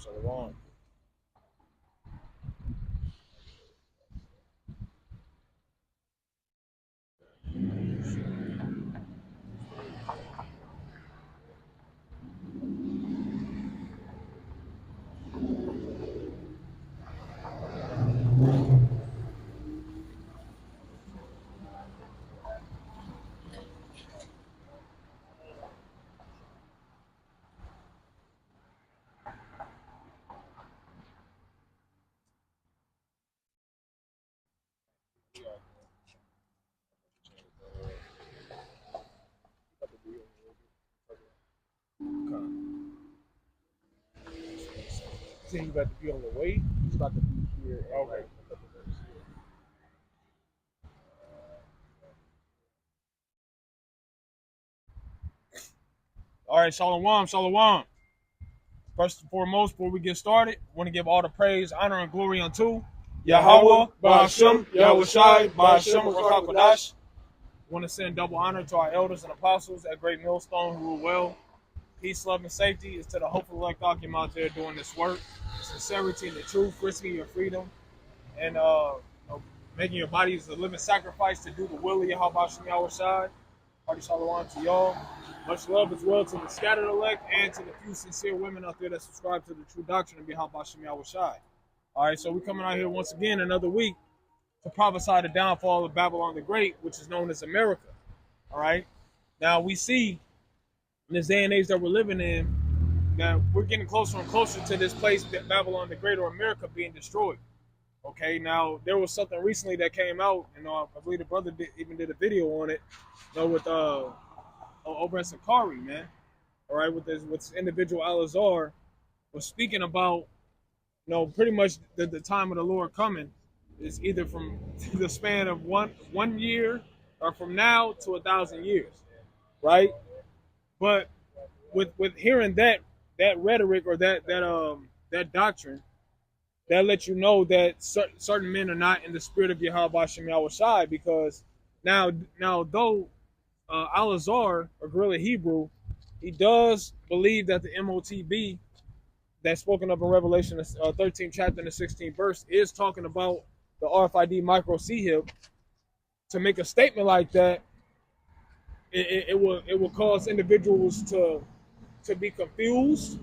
Shalom. He said he's about to be on the way. He's about to be here. Okay. All right, Shalom, Shalom. First and foremost, before we get started, I want to give all the praise, honor, and glory unto YAHAWAH, bahasham, YAHAWASHI, bahasham, Kodash. I want to send double honor to our elders and apostles at Great Millstone who rule well. Peace, love, and safety is to the hopeful elect Akim out there doing this work. Sincerity and the truth, risking your freedom, and making your bodies a living sacrifice to do the will of YAHAWASHI. Party Shalom to y'all. Much love as well to the scattered elect and to the few sincere women out there that subscribe to the true doctrine of YAHAWASHI. All right, so we're coming out here once again another week to prophesy the downfall of Babylon the Great, which is known as America. All right, now we see in this day and age that we're living in that we're getting closer and closer to this place, that Babylon the Great or America being destroyed. Okay, now there was something recently that came out, and I believe the brother even did a video on it, with over at Sakari, man. All right, with this individual Al-Azhar was speaking about, pretty much the time of the Lord coming is either from the span of one year or from now to 1,000 years, right? But with hearing that rhetoric or that doctrine, that lets you know that certain men are not in the spirit of YAHAWASHI, because now though Al-Azhar, or Guerrilla Hebrew, he does believe that the MOTB that's spoken of in Revelation 13th chapter and the 16th verse is talking about the RFID micro C-hip. To make a statement like that, it will cause individuals to be confused.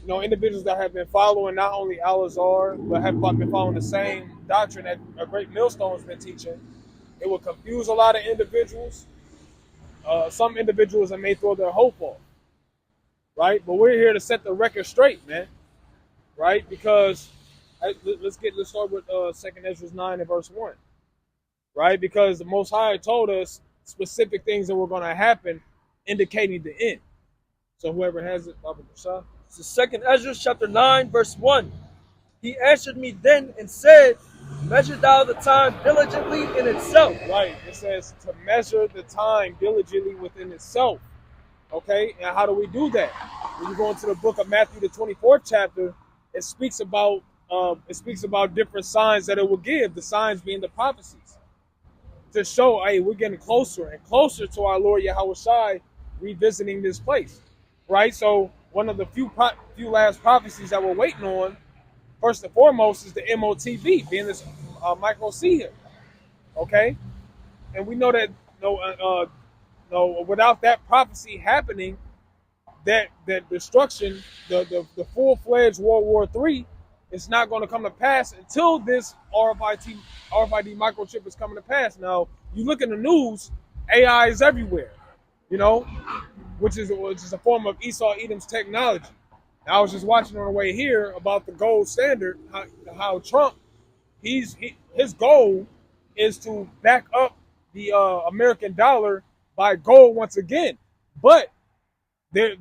Individuals that have been following not only Al-Azhar, but have been following the same doctrine that a Great Millstone has been teaching. It will confuse a lot of individuals. Some individuals that may throw their hope off, right? But we're here to set the record straight, man, right? Because let's start with 2nd Ezra 9 and verse 1, right? Because the Most High told us specific things that were going to happen, indicating the end. So whoever has it, Baba Shah. So 2nd Ezra chapter 9 verse 1. He answered me then and said, measure thou the time diligently in itself. Right. It says to measure the time diligently within itself. Okay. And how do we do that? When you go into the book of Matthew, the 24th chapter, it speaks about different signs that it will give. The signs being the prophecies to show, hey, we're getting closer and closer to our Lord Yahawashi revisiting this place. Right. So one of the few last prophecies that we're waiting on, first and foremost, is the MOTB, being this micro C here. Okay? And we know that without that prophecy happening, that destruction, the full-fledged World War III, is not going to come to pass until this RFID microchip is coming to pass. Now, you look in the news, AI is everywhere, which is a form of Esau Edom's technology. I was just watching on the way here about the gold standard, how Trump, his goal is to back up the American dollar by gold once again. But the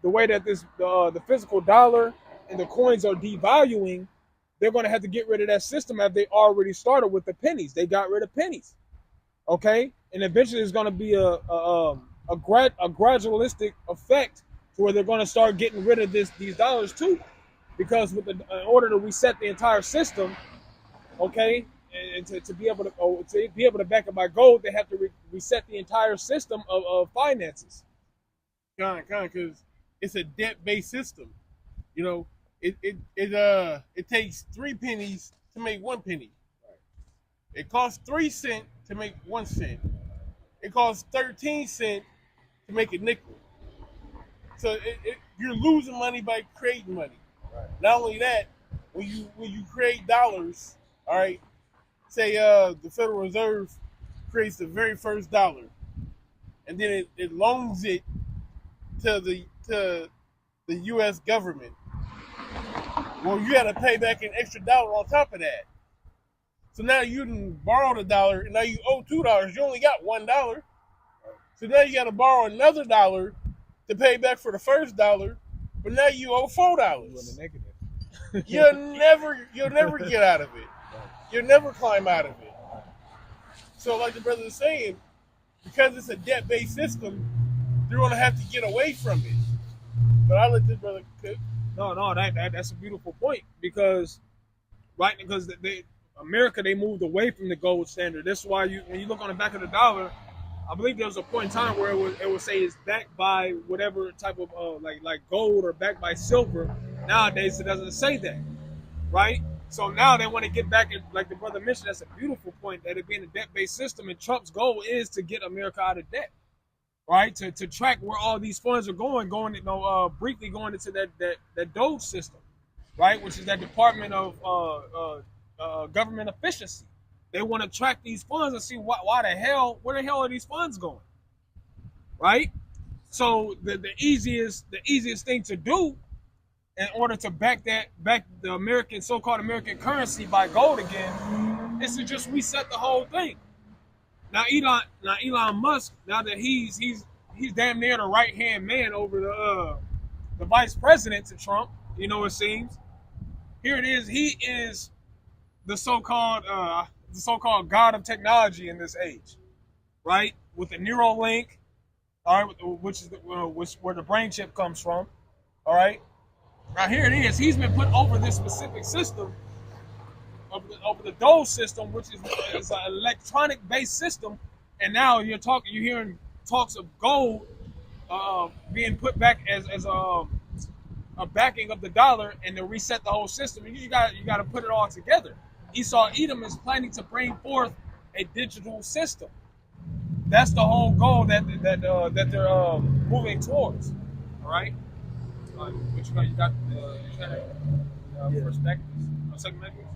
way that the physical dollar and the coins are devaluing, they're going to have to get rid of that system as they already started with the pennies. They got rid of pennies, okay? And eventually there's going to be a gradualistic effect where they're going to start getting rid of these dollars too, because in order to reset the entire system, okay, and to be able to back it by gold, they have to reset the entire system of finances. Because it's a debt-based system. it takes 3 pennies to make 1 penny. It costs 3 cents to make 1 cent. It costs 13 cents to make a nickel. So you're losing money by creating money. Right. Not only that, when you create dollars, all right, say the Federal Reserve creates the very first dollar, and then it loans it to the U.S. government. Well, you got to pay back an extra dollar on top of that. So now you didn't borrow the dollar, and now you owe $2. You only got $1. So now you got to borrow another dollar to pay back for the first dollar, but now you owe $4. You'll never get out of it. You'll never climb out of it. So, like the brother is saying, because it's a debt-based system, they're going to have to get away from it. But I'll let this brother cook. No, that's a beautiful point because America, they moved away from the gold standard. That's why when you look on the back of the dollar, I believe there was a point in time where it would say it's backed by whatever type of like gold or backed by silver. Nowadays, it doesn't say that, right? So now they want to get back, like the brother mentioned, that's a beautiful point, that it being a debt-based system, and Trump's goal is to get America out of debt, right? To track where all these funds are going, briefly going into that Doge system, right? Which is that Department of Government Efficiency. They want to track these funds and see where the hell are these funds going, right? So the easiest thing to do in order to back the so-called American currency by gold again is to just reset the whole thing. Now Elon Musk, now that he's damn near the right-hand man over the vice president to Trump, it seems. Here it is, he is the so-called god of technology in this age, right? With the Neuralink, all right, which is where the brain chip comes from, all right. Now here it is. He's been put over this specific system, over the Doge system, which is an electronic-based system, and now you're hearing talks of gold being put back as a backing of the dollar, and to reset the whole system. And you got to put it all together. Esau Edom is planning to bring forth a digital system. That's the whole goal that they're moving towards. All right. Which you got first second language?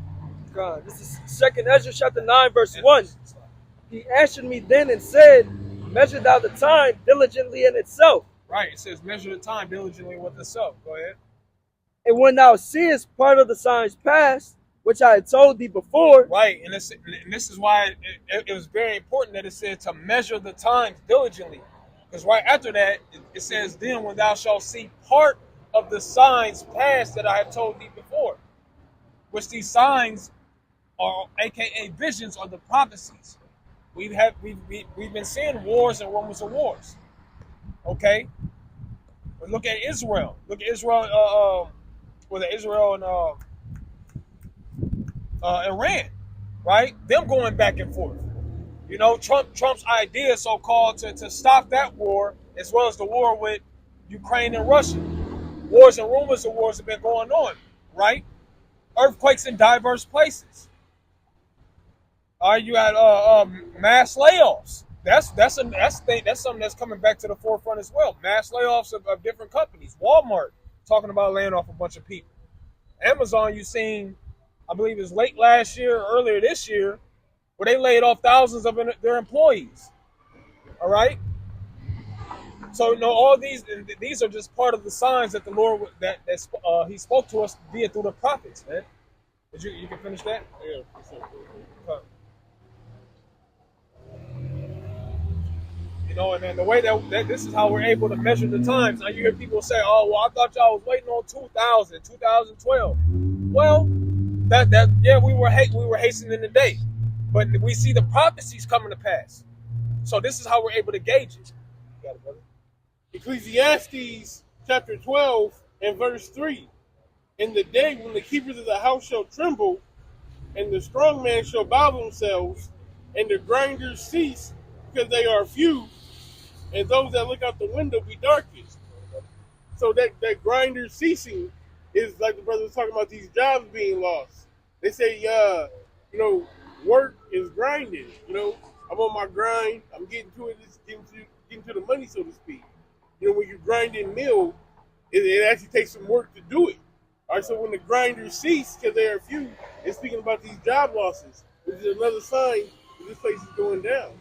God, this is 2nd Ezra chapter 9 verse 1. He answered me then and said, measure thou the time diligently in itself. Right. It says measure the time diligently with itself. Go ahead. And when thou seest part of the signs past, which I had told thee before. Right, and this is why it was very important that it said to measure the times diligently. Because right after that, it says, then when thou shalt see part of the signs past that I have told thee before. Which these signs are, aka visions, are the prophecies. We've been seeing wars and rumors of wars. Okay? But look at Israel. Look at Israel, Israel and Iran, right? Them going back and forth. Trump's idea, so-called, to stop that war, as well as the war with Ukraine and Russia. Wars and rumors of wars have been going on, right? Earthquakes in diverse places. You had mass layoffs. That's something that's coming back to the forefront as well. Mass layoffs of different companies. Walmart talking about laying off a bunch of people. Amazon, you seen, I believe it was late last year or earlier this year, where they laid off thousands of their employees. All right? So, all these are just part of the signs that the Lord, that he spoke to us via through the prophets, man. You can finish that? Yeah. And then the way that this is how we're able to measure the times. Now you hear people say, oh, well, I thought y'all was waiting on 2012. Well, we were hastening the day. But we see the prophecies coming to pass. So this is how we're able to gauge it. You got it, brother. Ecclesiastes chapter 12 and verse 3. In the day when the keepers of the house shall tremble, and the strong man shall bow themselves, and the grinders cease, because they are few, and those that look out the window be darkest. So that grinder ceasing is like the brother was talking about these jobs being lost. They say, you know, work is grinding. You know, I'm on my grind. I'm getting to it. It's getting to the money, so to speak. You know, when you grind in mill, it actually takes some work to do it. All right, so when the grinders cease, because there are few, it's speaking about these job losses, which is another sign that this place is going down.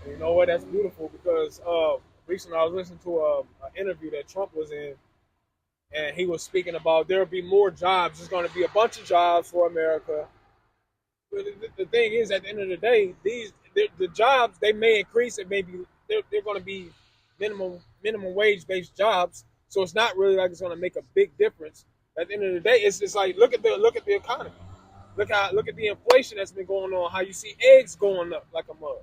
And you know what? That's beautiful because recently I was listening to an interview that Trump was in, and he was speaking about there'll be more jobs. There's going to be a bunch of jobs for America. But the thing is, at the end of the day, the jobs they may increase. It may be they're going to be minimum wage based jobs. So it's not really like it's going to make a big difference. At the end of the day, it's like look at the economy. Look at the inflation that's been going on. How you see eggs going up like a mug.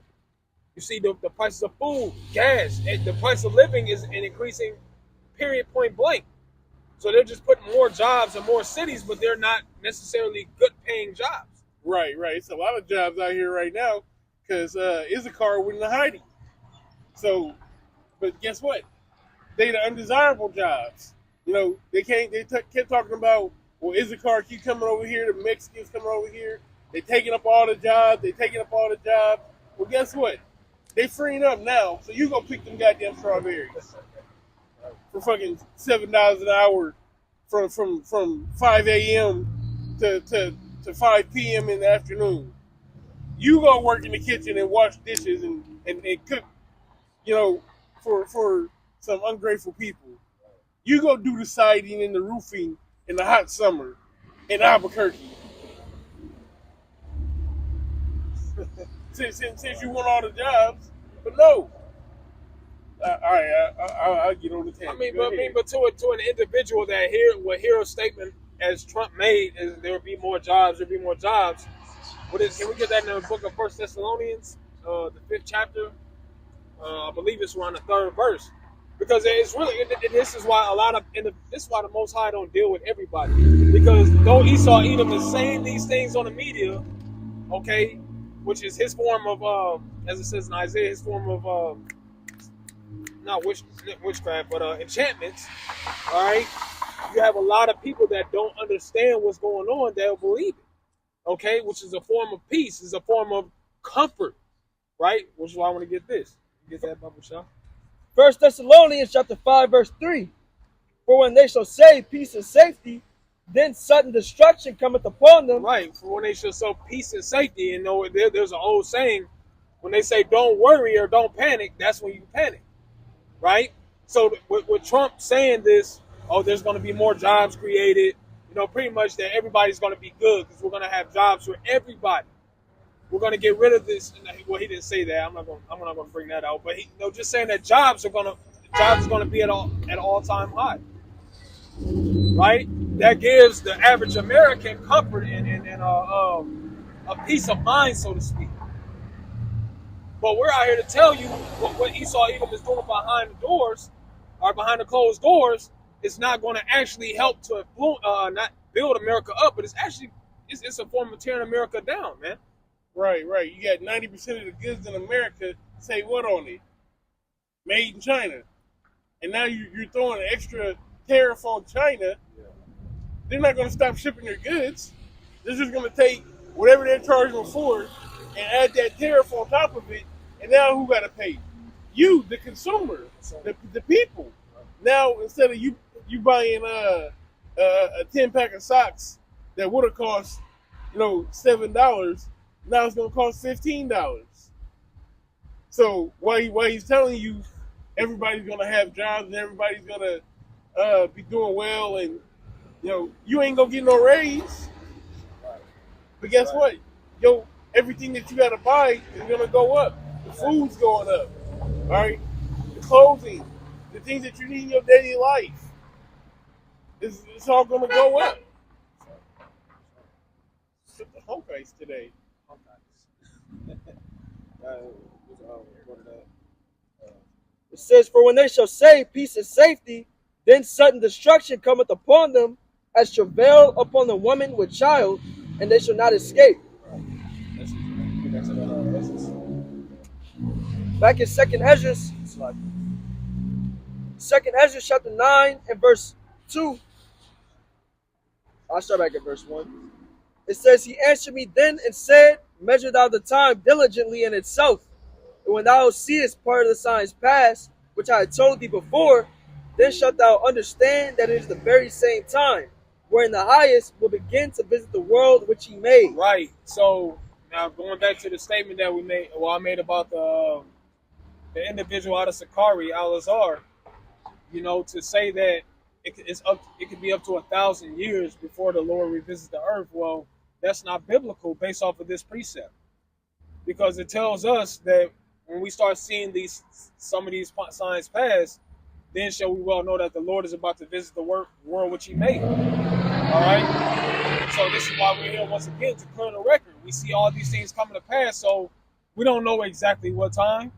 You see the prices of food, gas, and the price of living is increasing. Period. Point blank. So they're just putting more jobs in more cities, but they're not necessarily good paying jobs. Right. It's a lot of jobs out here right now because Issachar went into hiding. So, but guess what? They the undesirable jobs. You know, they kept talking about, well, Issachar keep coming over here, the Mexicans coming over here. They taking up all the jobs. Well, guess what? They freeing up now, so you go pick them goddamn strawberries for fucking $7 an hour from 5 a.m. to 5 p.m. in the afternoon. You go work in the kitchen and wash dishes and cook, you know, for some ungrateful people. You go do the siding and the roofing in the hot summer in Albuquerque. since you want all the jobs, but no. All right, I'll get on the tangent. But to an individual that would hear a statement as Trump made, is there will be more jobs. Can we get that in the book of 1 Thessalonians, the 5th chapter? I believe it's around the 3rd verse. Because it's really, this is why this is why the Most High don't deal with everybody. Because though Esau Edom is saying these things on the media, okay, which is his form of, as it says in Isaiah, his form of, not witchcraft, but enchantments, all right? You have a lot of people that don't understand what's going on, they'll believe it, okay? Which is a form of peace, is a form of comfort, right? Which is why I want to get this. Get that, Bubba Shaw? 1 Thessalonians chapter 5, verse 3. For when they shall say peace and safety, then sudden destruction cometh upon them. Right, for when they shall sow peace and safety. You know, there's an old saying, when they say don't worry or don't panic, that's when you panic, right? So with Trump saying this, oh, there's going to be more jobs created, you know, pretty much that everybody's going to be good because we're going to have jobs for everybody. We're going to get rid of this. Well, he didn't say that. I'm not going to bring that out. But just saying that jobs are going to be at all-time high, right? That gives the average American comfort and a peace of mind, so to speak. But we're out here to tell you what Esau Edom is doing behind the doors, or behind the closed doors, is not going to actually help to not build America up, but it's a form of tearing America down, man. Right. You got 90% of the goods in America say what on it? Made in China. And now you're throwing an extra tariff on China. Yeah. They're not going to stop shipping their goods. They're just going to take whatever they're charging for and add that tariff on top of it. And now who got to pay? You, the consumer, the people. Now, instead of you buying a 10-pack of socks that would have cost, $7, now it's going to cost $15. So why he's telling you everybody's going to have jobs and everybody's going to be doing well, and you ain't going to get no raise. But guess what? Everything that you got to buy is going to go up. The food's going up. All right? The clothing, the things that you need in your daily life, it's all going to go up. Took the Hulk ice today. It says, for when they shall say peace and safety, then sudden destruction cometh upon them, as travail upon the woman with child, and they shall not escape. Back in 2nd Ezra chapter 9 and verse 2, I'll start back at verse 1. It says, He answered me then and said, Measure thou the time diligently in itself. And when thou seest part of the signs past, which I had told thee before, then shalt thou understand that it is the very same time, wherein the highest will begin to visit the world which he made. Right. So now going back to the statement that we made, I made about the individual out of Sakari, Al-Azhar, you know, to say that it could be up to 1,000 years before the Lord revisits the earth. Well, that's not biblical based off of this precept, because it tells us that when we start seeing some of these signs pass, then shall we well know that the Lord is about to visit the world which He made. All right. So this is why we're here once again to clear the record. We see all these things coming to pass, so we don't know exactly what time.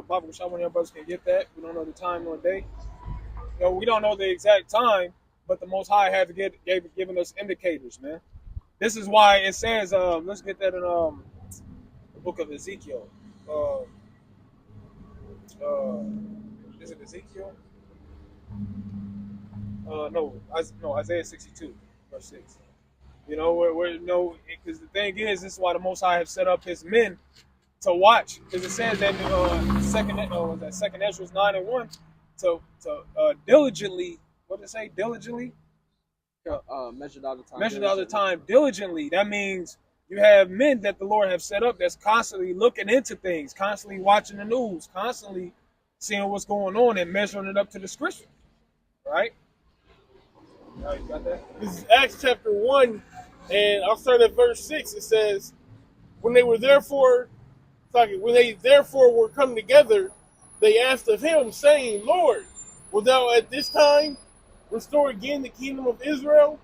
Baba Shah, one of your brothers can get that. We don't know the time nor day. You know, we don't know the exact time, but the Most High have given us indicators, man. This is why it says, let's get that in the book of Ezekiel. Is it Ezekiel? No, Isaiah 62, verse 6. You know, because the thing is, this is why the Most High have set up His men to watch, because it says that second Ezra 9:1 to diligently. What did it say? Diligently. Measured out the time. Measured out the time diligently. That means you have men that the Lord have set up that's constantly looking into things, constantly watching the news, constantly seeing what's going on and measuring it up to the scripture. Right? All right, you got that? This is Acts chapter 1, and I'll start at verse 6. It says, when they therefore were come together, they asked of him, saying, Lord, wilt thou at this time restore again the kingdom of Israel?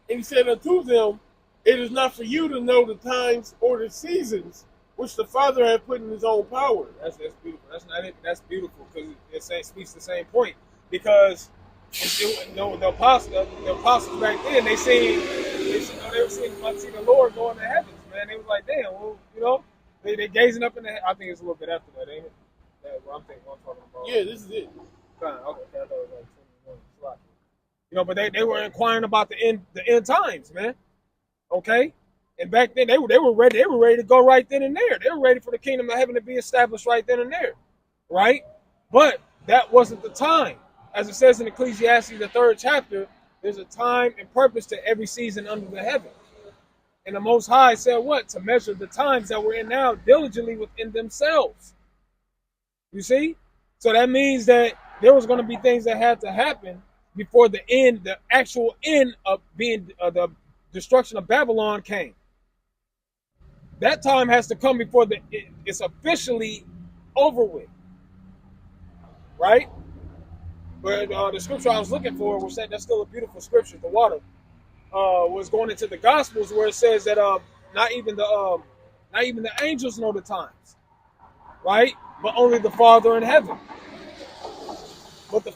And he said unto them, it is not for you to know the times or the seasons which the Father hath put in His own power. That's beautiful. That's not it. That's beautiful because it speaks the same point. Because the apostles back then, they seen the Lord go in the heavens, man. They was like, damn, well, you know, they gazing up in the. I think it's a little bit after that, ain't it? That's what I'm talking about. Yeah, this is it. Okay, I thought it was like 21. You know, but they were inquiring about the end times, man. Okay, and back then they were ready. They were ready to go right then and there. They were ready for the kingdom of heaven to be established right then and there, right? But that wasn't the time. As it says in Ecclesiastes, the 3rd chapter, there's a time and purpose to every season under the heaven. And the Most High said what? To measure the times that we're in now diligently within themselves. You see? So that means that there was going to be things that had to happen before the end, the actual end of being the destruction of Babylon came. That time has to come before it's officially over with. Right? But the scripture I was looking for, which that's still a beautiful scripture, the water, was going into the Gospels where it says that not even the angels know the times, right? But only the Father in heaven. But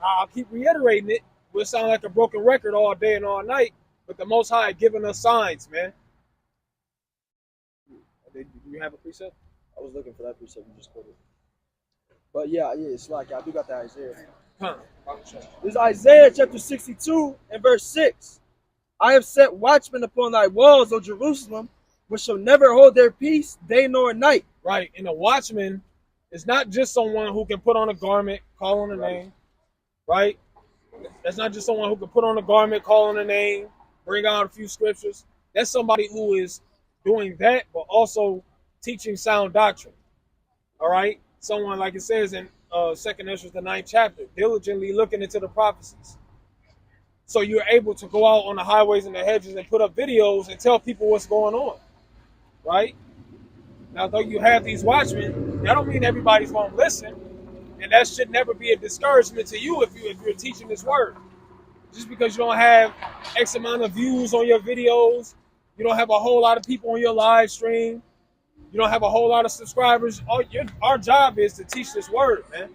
I'll keep reiterating it. We'll sound like a broken record all day and all night. But the Most High giving us signs, man. Do you have a precept? I was looking for that precept you just quoted. But yeah, it's like I do got the Isaiah. This is Isaiah chapter 62 and verse 6. I have set watchmen upon thy walls, O Jerusalem, which shall never hold their peace day nor night. Right, and a watchman is not just someone who can put on a garment, call on a name, right? That's not just someone who can put on a garment, call on a name, bring out a few scriptures. That's somebody who is doing that, but also teaching sound doctrine. All right? Someone, like it says in 2nd Ezra, the 9th chapter, diligently looking into the prophecies. So you're able to go out on the highways and the hedges and put up videos and tell people what's going on. Right? Now, though you have these watchmen, that don't mean everybody's going to listen. And that should never be a discouragement to you if you're teaching this word. Just because you don't have X amount of views on your videos, you don't have a whole lot of people on your live stream, you don't have a whole lot of subscribers. Our job is to teach this word, man.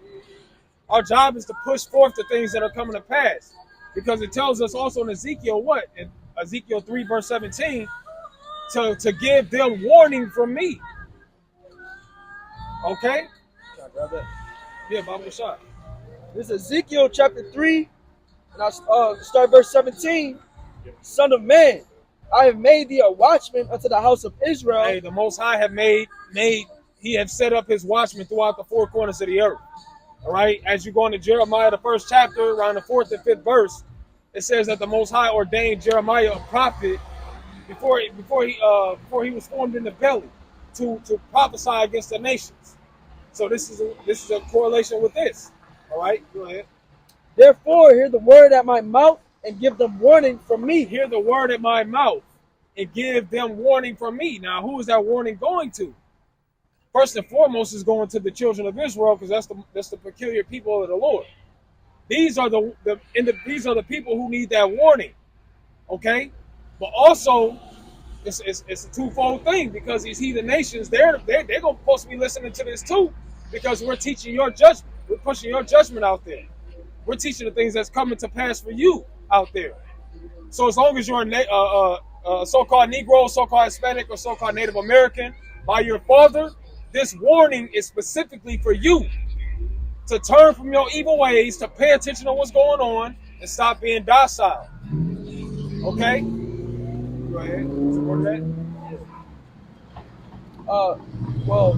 Our job is to push forth the things that are coming to pass. Because it tells us also in Ezekiel what? In Ezekiel 3 verse 17, to give them warning from me. Okay? Yeah, Baba Shah. This is Ezekiel chapter 3, and I'll start verse 17. Son of man, I have made thee a watchman unto the house of Israel. Hey, the Most High have he have set up his watchmen throughout the four corners of the earth. All right, as you go into Jeremiah, the first chapter, around the 4th and 5th verse, it says that the Most High ordained Jeremiah a prophet before he was formed in the belly to prophesy against the nations. So this is a correlation with this. All right, go ahead. Therefore, hear the word at my mouth and give them warning from me. Hear the word at my mouth and give them warning from me. Now, who is that warning going to? First and foremost, is going to the children of Israel, because that's the peculiar people of the Lord. These are these are the people who need that warning. Okay, but also it's a twofold thing, because these heathen nations, they're gonna supposed to be listening to this too, because we're teaching your judgment. We're pushing your judgment out there. We're teaching the things that's coming to pass for you out there. So as long as you're a so-called Negro, so-called Hispanic, or so-called Native American by your father, this warning is specifically for you to turn from your evil ways, to pay attention to what's going on, and stop being docile. Okay? Go ahead. Support that. Well,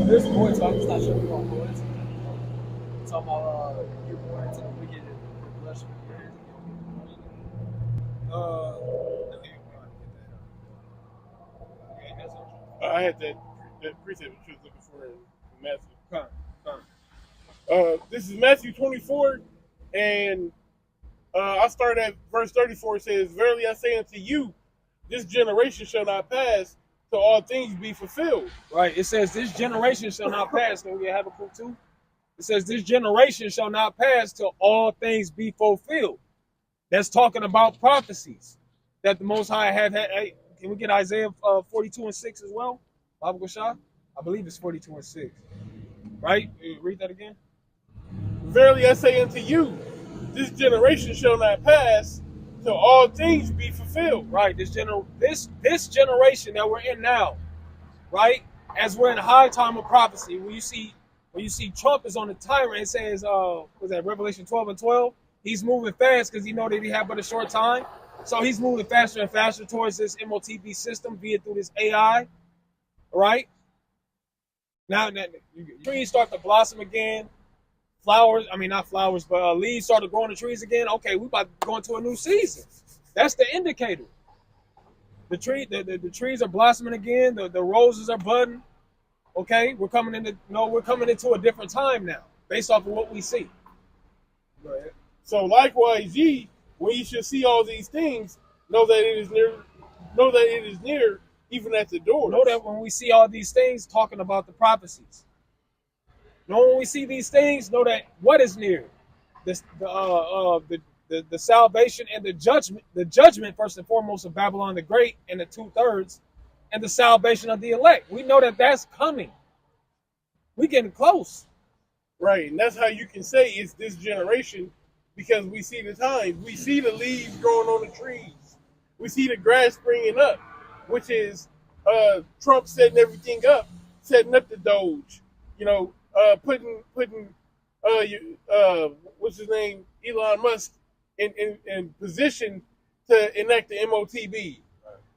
there's points, but I'm just not sure we're going to go into. Talking about you're born into the wicked and blessed with your I had that precept that you was looking for in Matthew. This is Matthew 24, and I start at verse 34. It says, "Verily I say unto you, this generation shall not pass till all things be fulfilled." Right. It says, "This generation shall not pass." Can we have a book too? It says, "This generation shall not pass till all things be fulfilled." That's talking about prophecies that the Most High had. Hey, can we get Isaiah 42:6 as well? Baba Gashah? I believe it's 42:6. Right? Read that again. "Verily I say unto you, this generation shall not pass till all things be fulfilled." Right. This generation that we're in now, right? As we're in a high time of prophecy, when you see Trump is on the tyrant, it says, was that Revelation 12:12? He's moving fast because he know that he had but a short time. So he's moving faster and faster towards this MOTB system, be it through this AI, right? Now trees start to blossom again. Leaves start to grow on the trees again. Okay, we about to go into a new season. That's the indicator. The trees are blossoming again. The roses are budding. Okay, we're coming into a different time now, based off of what we see. Go ahead. So likewise, ye, when ye shall see all these things, know that it is near. Know that it is near, even at the door. Know that when we see all these things, talking about the prophecies. Know when we see these things, know that what is near, the salvation and the judgment first and foremost of Babylon the Great and the 2/3, and the salvation of the elect. We know that that's coming. We getting close. Right, and that's how you can say it's this generation, because we see the times. We see the leaves growing on the trees. We see the grass springing up, which is Trump setting everything up, setting up the Doge. Putting what's his name, Elon Musk, in position to enact the MOTB.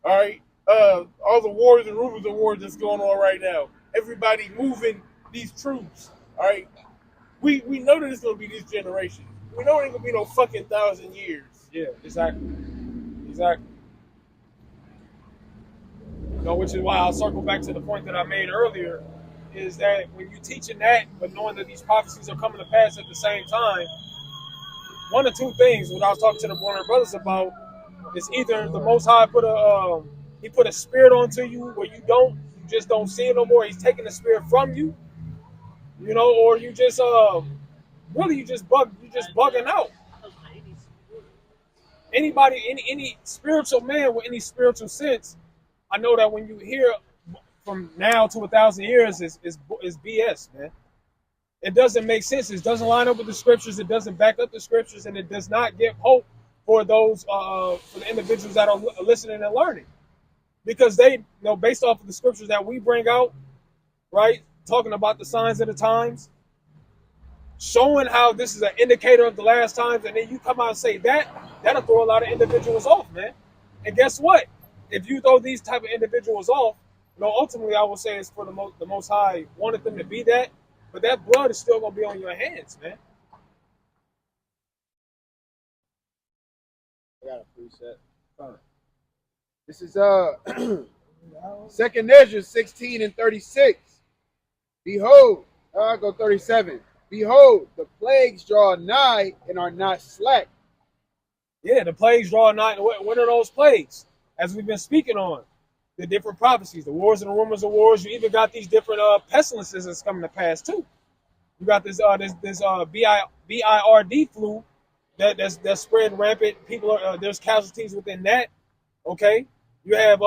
All right, all the wars and rumors of wars that's going on right now. Everybody moving these troops. All right, we know that it's gonna be this generation. We know it ain't gonna be no fucking 1,000 years. Yeah, exactly. Which is why I'll circle back to the point that I made earlier, is that when you're teaching that, but knowing that these prophecies are coming to pass at the same time, one of two things, what I was talking to the Warner brothers about, is either the Most High put a spirit onto you where you just don't see it no more. He's taking the spirit from you, or you just bugging out. Anybody, any spiritual man with any spiritual sense, I know that when you hear from now to 1,000 years is BS, man. It doesn't make sense. It doesn't line up with the scriptures. It doesn't back up the scriptures, and it does not give hope for those for the individuals that are listening and learning, because they based off of the scriptures that we bring out, right, talking about the signs of the times, showing how this is an indicator of the last times, and then you come out and say that'll throw a lot of individuals off, man. And guess what? If you throw these type of individuals off, ultimately I will say it's for the Most High wanted them to be that, but that blood is still gonna be on your hands, man. I got a preset. This is Second Ezra 16 and 36. Behold, I go 37. Behold, the plagues draw nigh and are not slack. Yeah, the plagues draw nigh. What are those plagues? As we've been speaking on, the different prophecies, the wars and the rumors of wars. You even got these different pestilences that's coming to pass too. You got this BIRD flu that's spreading rampant. People are there's casualties within that. Okay, you have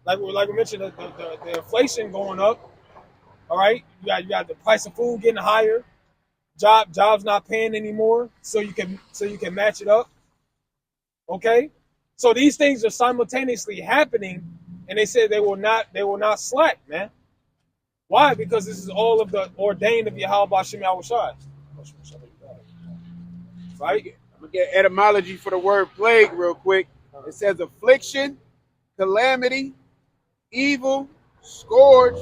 like we mentioned the inflation going up. All right, you got the price of food getting higher. Jobs not paying anymore, so you can match it up. Okay, so these things are simultaneously happening, and they said they will not slack, man. Why? Because this is all of the ordained of Yahawah bahasham YAHAWASHI. Right? I'm gonna get etymology for the word plague real quick. It says affliction, calamity, evil, scourge,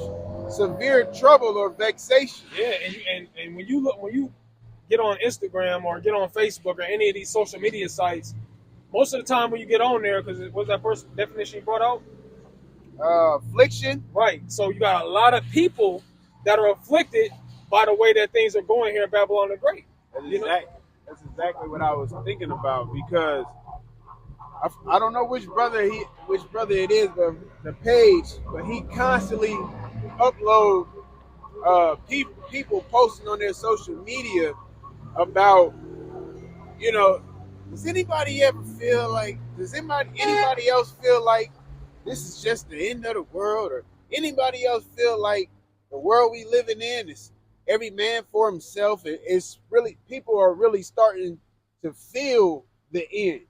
severe trouble or vexation. Yeah, and when you get on Instagram or get on Facebook or any of these social media sites, most of the time when you get on there, because what's that first definition you brought out? Affliction. Right. So you got a lot of people that are afflicted by the way that things are going here in Babylon the Great. That's exactly what I was thinking about, because I don't know which brother it is, but the page, but he constantly upload people posting on their social media about, does anybody else feel like this is just the end of the world, or anybody else feel like the world we living in is every man for himself? It's really, people are really starting to feel the end.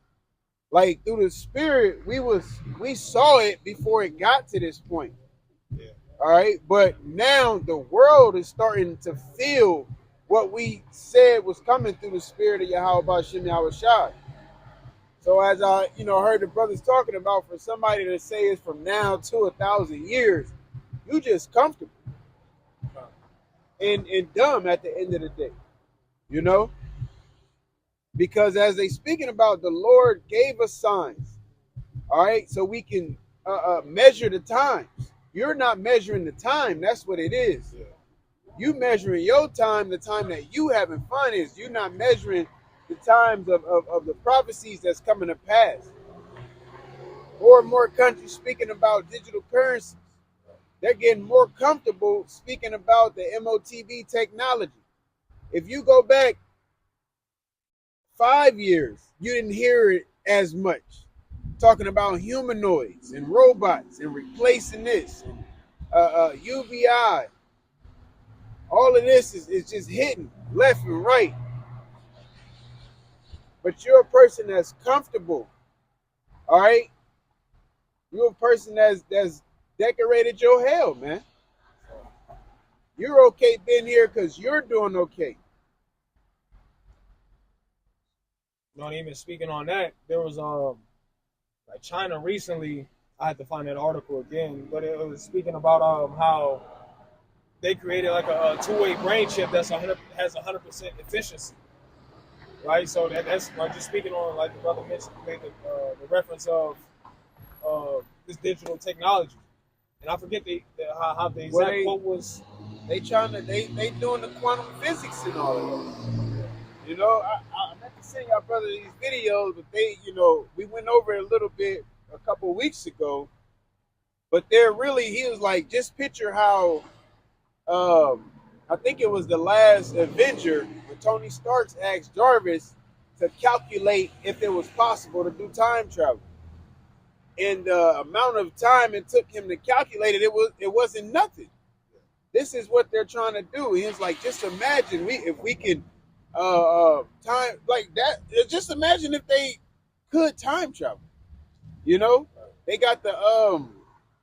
Like through the spirit, we saw it before it got to this point. Yeah. All right, but now the world is starting to feel what we said was coming through the spirit of Yahawah bahasham YAHAWASHI. So as I, heard the brothers talking about, for somebody to say it's from now to 1,000 years, you just comfortable and dumb at the end of the day, because as they speaking about, the Lord gave us signs, all right, so we can measure the times. You're not measuring the time. That's what it is. Yeah. You measuring your time, the time that you having fun is. You're not measuring the times of the prophecies that's coming to pass. More and more countries speaking about digital currencies. They're getting more comfortable speaking about the MOTB technology. If you go back 5 years, you didn't hear it as much. Talking about humanoids and robots and replacing this, UBI. All of this is just hitting left and right. But you're a person that's comfortable, all right? You're a person that's decorated your hell, man. You're okay being here because you're doing okay. Not even speaking on that, there was like China recently. I had to find that article again, but it was speaking about how they created like a two-way brain chip has 100% efficiency, right? So that's like just speaking on, like the brother mentioned, made the reference of this digital technology, and I forget how the exact quote was. They doing the quantum physics and all of that. I meant to send y'all brother these videos, but we went over it a little bit a couple of weeks ago. But he was like, just picture how, I think it was the last Avenger, when Tony Stark asked Jarvis to calculate if it was possible to do time travel. And the amount of time it took him to calculate it, it wasn't nothing. This is what they're trying to do. He was like, just imagine if we can time like that. Just imagine if they could time travel. They got the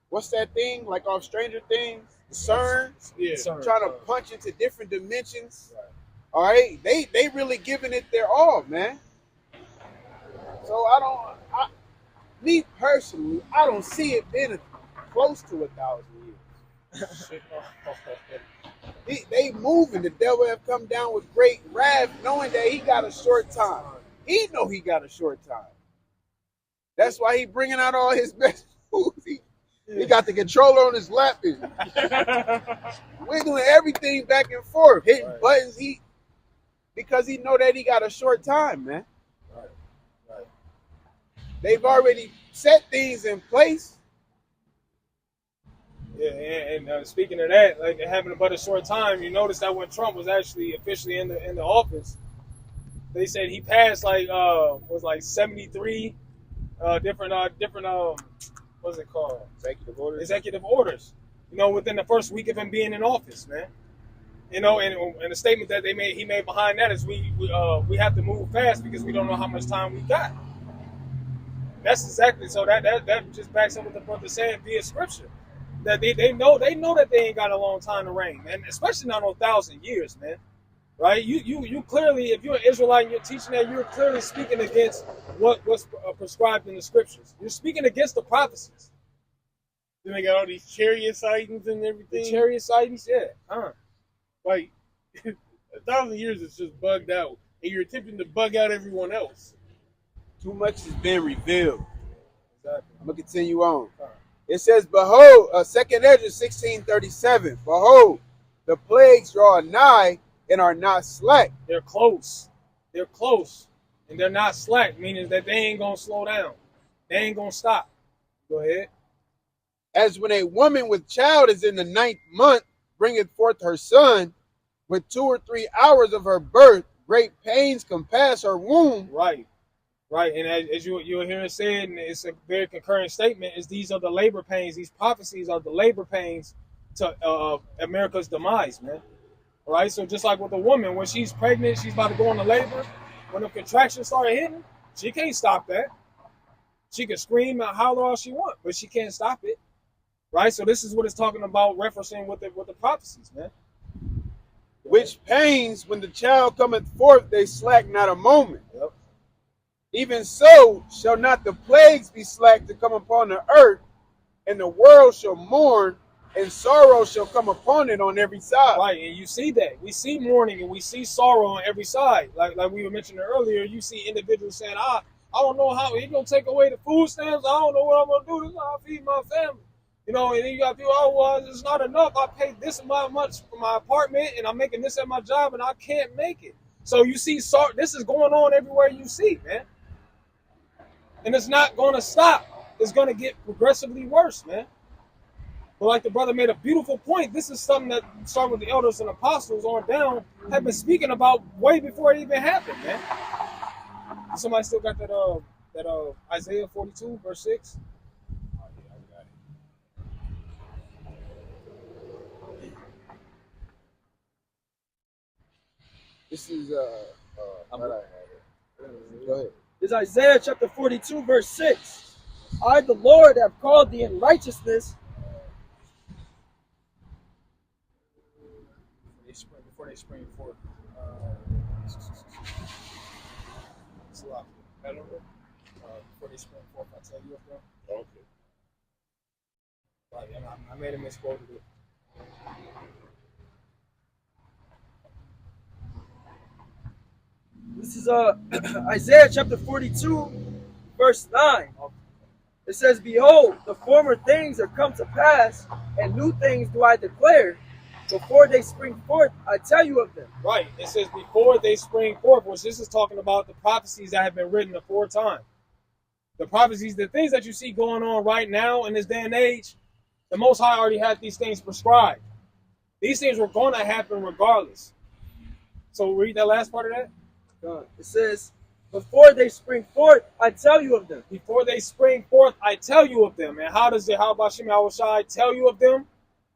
what's that thing like off Stranger Things? CERN. Yeah, trying to punch into different dimensions. Right. All right, they really giving it their all, man. So me personally, I don't see it being close to 1,000 years. They moving. The devil have come down with great wrath, knowing that he got a short time. He know he got a short time. That's why he bringing out all his best moves. He got the controller on his lap and wiggling everything back and forth, hitting buttons. Because he know that he got a short time, man. Right. They've already set things in place. Yeah, and speaking of that, like having but a short time, you notice that when Trump was actually officially in the office, they said he passed was 73 different what's it called? Executive orders. You know, within the first week of him being in office, man. You know, and the statement that he made behind that is we have to move fast because we don't know how much time we got. That's exactly so that just backs up what the brother said via scripture. That they know that they ain't got a long time to reign, man. Especially not 1,000 years, man. Right? You clearly, if you're an Israelite and you're teaching that, you're clearly speaking against what's prescribed in the scriptures. You're speaking against the prophecies. Then they got all these chariot sightings and everything. The chariot sightings, yeah. Like 1,000 years is just bugged out, and you're attempting to bug out everyone else. Too much has been revealed. Exactly. I'm gonna continue on. It says, "Behold, 2nd Ezra 16:37. Behold, the plagues draw nigh and are not slack." They're close. They're close, and they're not slack, meaning that they ain't gonna slow down. They ain't gonna stop. Go ahead. As when a woman with child is in the 9th month, bringeth forth her son, with 2 or 3 hours of her birth, great pains compass her womb. Right, and as you'll hear it said, and it's a very concurrent statement, is these are the labor pains. These prophecies are the labor pains to America's demise, man. All right, so just like with a woman, when she's pregnant, she's about to go into labor. When the contractions start hitting, she can't stop that. She can scream and holler all she wants, but she can't stop it. Right, so this is what it's talking about, referencing with the prophecies, man. Which pains, when the child cometh forth, they slack not a moment. Yep. Even so shall not the plagues be slack to come upon the earth, and the world shall mourn, and sorrow shall come upon it on every side. Right, and you see that. We see mourning and we see sorrow on every side. Like we were mentioning earlier, you see individuals saying, I don't know how he's going to take away the food stamps. I don't know what I'm going to do. This is how I feed my family. You know, and then you got people, it's not enough. I paid this amount much for my apartment, and I'm making this at my job, and I can't make it. So you see, this is going on everywhere you see, man. And it's not going to stop. It's going to get progressively worse, man. But like the brother made a beautiful point, this is something that started with the elders and apostles on down, have been speaking about way before it even happened, man. Somebody still got that Isaiah 42, verse 6? This is go ahead. Is Isaiah chapter 42, verse 6. I, the Lord, have called thee in righteousness. Before they spring forth. Before they spring forth, I tell you of them. Okay. Right, and I made a misquoted it. This is Isaiah chapter 42, verse 9. It says, Behold, the former things are come to pass, and new things do I declare. Before they spring forth, I tell you of them. Right. It says before they spring forth, which this is talking about the prophecies that have been written aforetime. The prophecies, the things that you see going on right now in this day and age, the Most High already had these things prescribed. These things were going to happen regardless. So read that last part of that. It says, before they spring forth, I tell you of them. Before they spring forth, I tell you of them. And how does the YAHAWASHI tell you of them?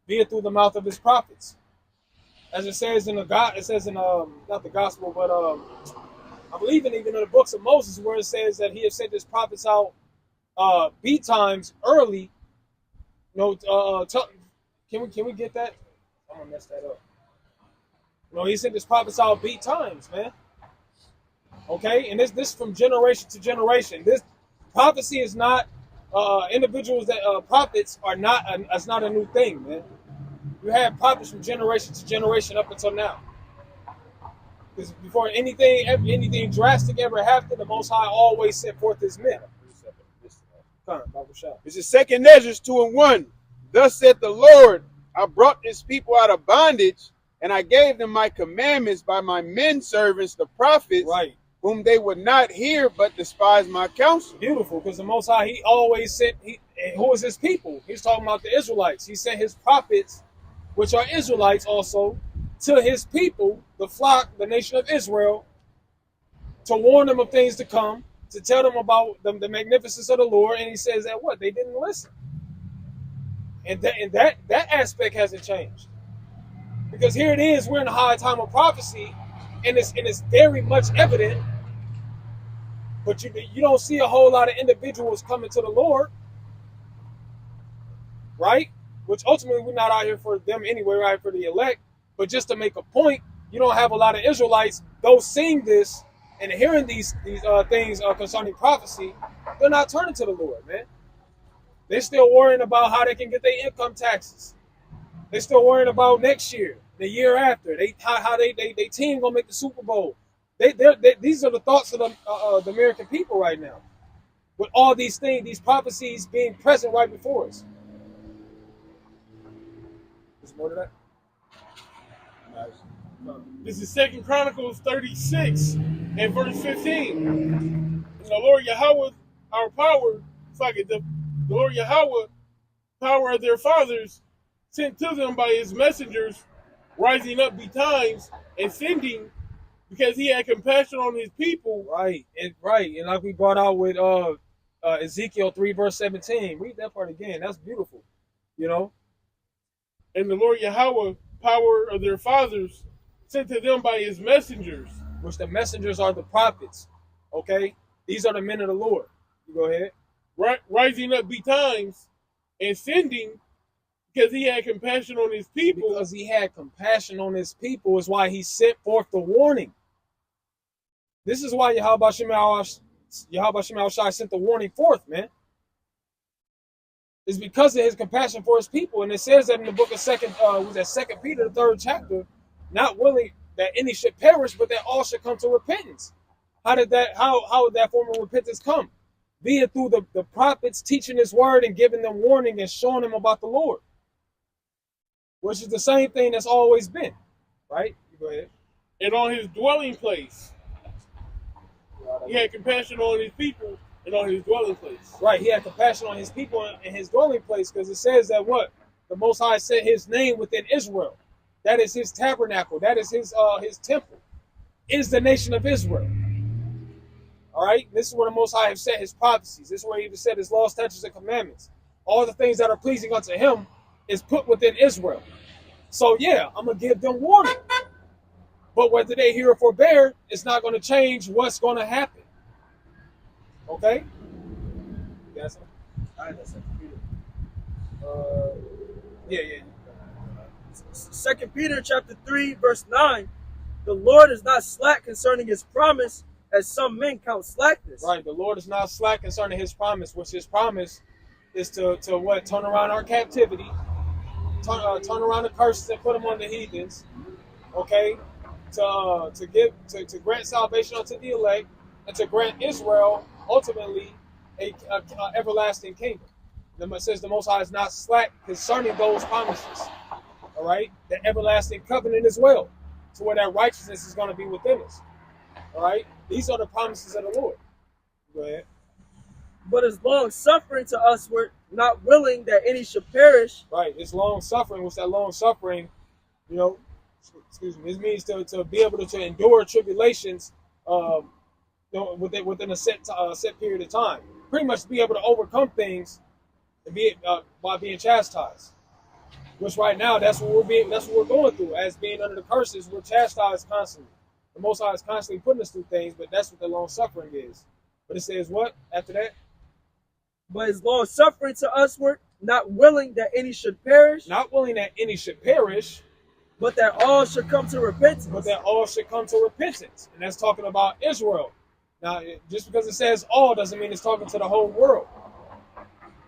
Via through the mouth of his prophets. As it says in not the gospel, but I believe even in the books of Moses, where it says that he has sent his prophets out beat times early. You know, can we get that? I'm gonna mess that up. You know, he sent his prophets out beat times, man. Okay, and this from generation to generation. This prophecy is not individuals that prophets are not. That's not a new thing, man. You have prophets from generation to generation up until now. Because before anything drastic ever happened, the Most High always sent forth his men. This is 2nd Ezra 2:1. Thus said the Lord, I brought this people out of bondage, and I gave them my commandments by my men servants, the prophets, Right. whom they would not hear, but despise my counsel. Beautiful, because the Most High, he always sent, who is his people? He's talking about the Israelites. He sent his prophets, which are Israelites also, to his people, the flock, the nation of Israel, to warn them of things to come, to tell them about the magnificence of the Lord. And he says that what? They didn't listen. And that aspect hasn't changed. Because here it is, we're in a high time of prophecy, and it's very much evident, but you don't see a whole lot of individuals coming to the Lord, right? Which ultimately we're not out here for them anyway, we're out here for the elect. But just to make a point, you don't have a lot of Israelites, those seeing this and hearing these things concerning prophecy, they're not turning to the Lord, man. They're still worrying about how they can get their income taxes. They're still worrying about next year, the year after. How they team gonna make the Super Bowl. These are the thoughts of the American people right now. With all these things, these prophecies being present right before us. There's more to that. This is 2nd Chronicles 36 and verse 15. And the Lord Yahawah, our power, the Lord Yahawah, power of their fathers, sent to them by his messengers, rising up betimes and sending, because he had compassion on his people. Right, and like we brought out with Ezekiel 3 verse 17. Read that part again. That's beautiful. You know. And the Lord Yahawah, power of their fathers, sent to them by his messengers. Which the messengers are the prophets. Okay? These are the men of the Lord. You go ahead. Rising up betimes and sending, because he had compassion on his people. Because he had compassion on his people is why he sent forth the warning. This is why Yahawah sent the warning forth, man. It's because of his compassion for his people. And it says that in the book of 2nd Peter, the 3rd chapter, not willing that any should perish, but that all should come to repentance. How would that form of repentance come? Be it through the prophets teaching his word and giving them warning and showing them about the Lord. Which is the same thing that's always been. Right? You go ahead. And on his dwelling place. He had compassion on his people and on his dwelling place. Right, he had compassion on his people and his dwelling place, because it says that what? The Most High set his name within Israel. That is his tabernacle. That is his temple. Is the nation of Israel. All right? This is where the Most High have set his prophecies. This is where he even said his laws, statutes, and commandments. All the things that are pleasing unto him is put within Israel. So yeah, I'm going to give them warning. But whether they hear or forbear, it's not going to change what's going to happen. Okay? You got something? All right, that's 2 Peter. Yeah. 2 Peter chapter 3, verse 9. The Lord is not slack concerning his promise, as some men count slackness. Right, the Lord is not slack concerning his promise, which his promise is to what? Turn around our captivity, turn around the curses and put them on the heathens, okay? To grant salvation unto the elect, and to grant Israel ultimately a everlasting kingdom. It says the Most High is not slack concerning those promises. All right, the everlasting covenant as well, to where that righteousness is going to be within us. All right, these are the promises of the Lord. Go ahead. But is long suffering to usward, not willing that any should perish. Right, it's long suffering. What's that long suffering? You know, excuse me. This means to be able to endure tribulations, within a set period of time. Pretty much be able to overcome things, and by being chastised. Which right now that's what we're going through. As being under the curses, we're chastised constantly. The Most High is constantly putting us through things, but that's what the long suffering is. But it says what after that? But is long suffering to usward, not willing that any should perish. Not willing that any should perish, but that all should come to repentance. But that all should come to repentance. And that's talking about Israel. Now, just because it says all doesn't mean it's talking to the whole world.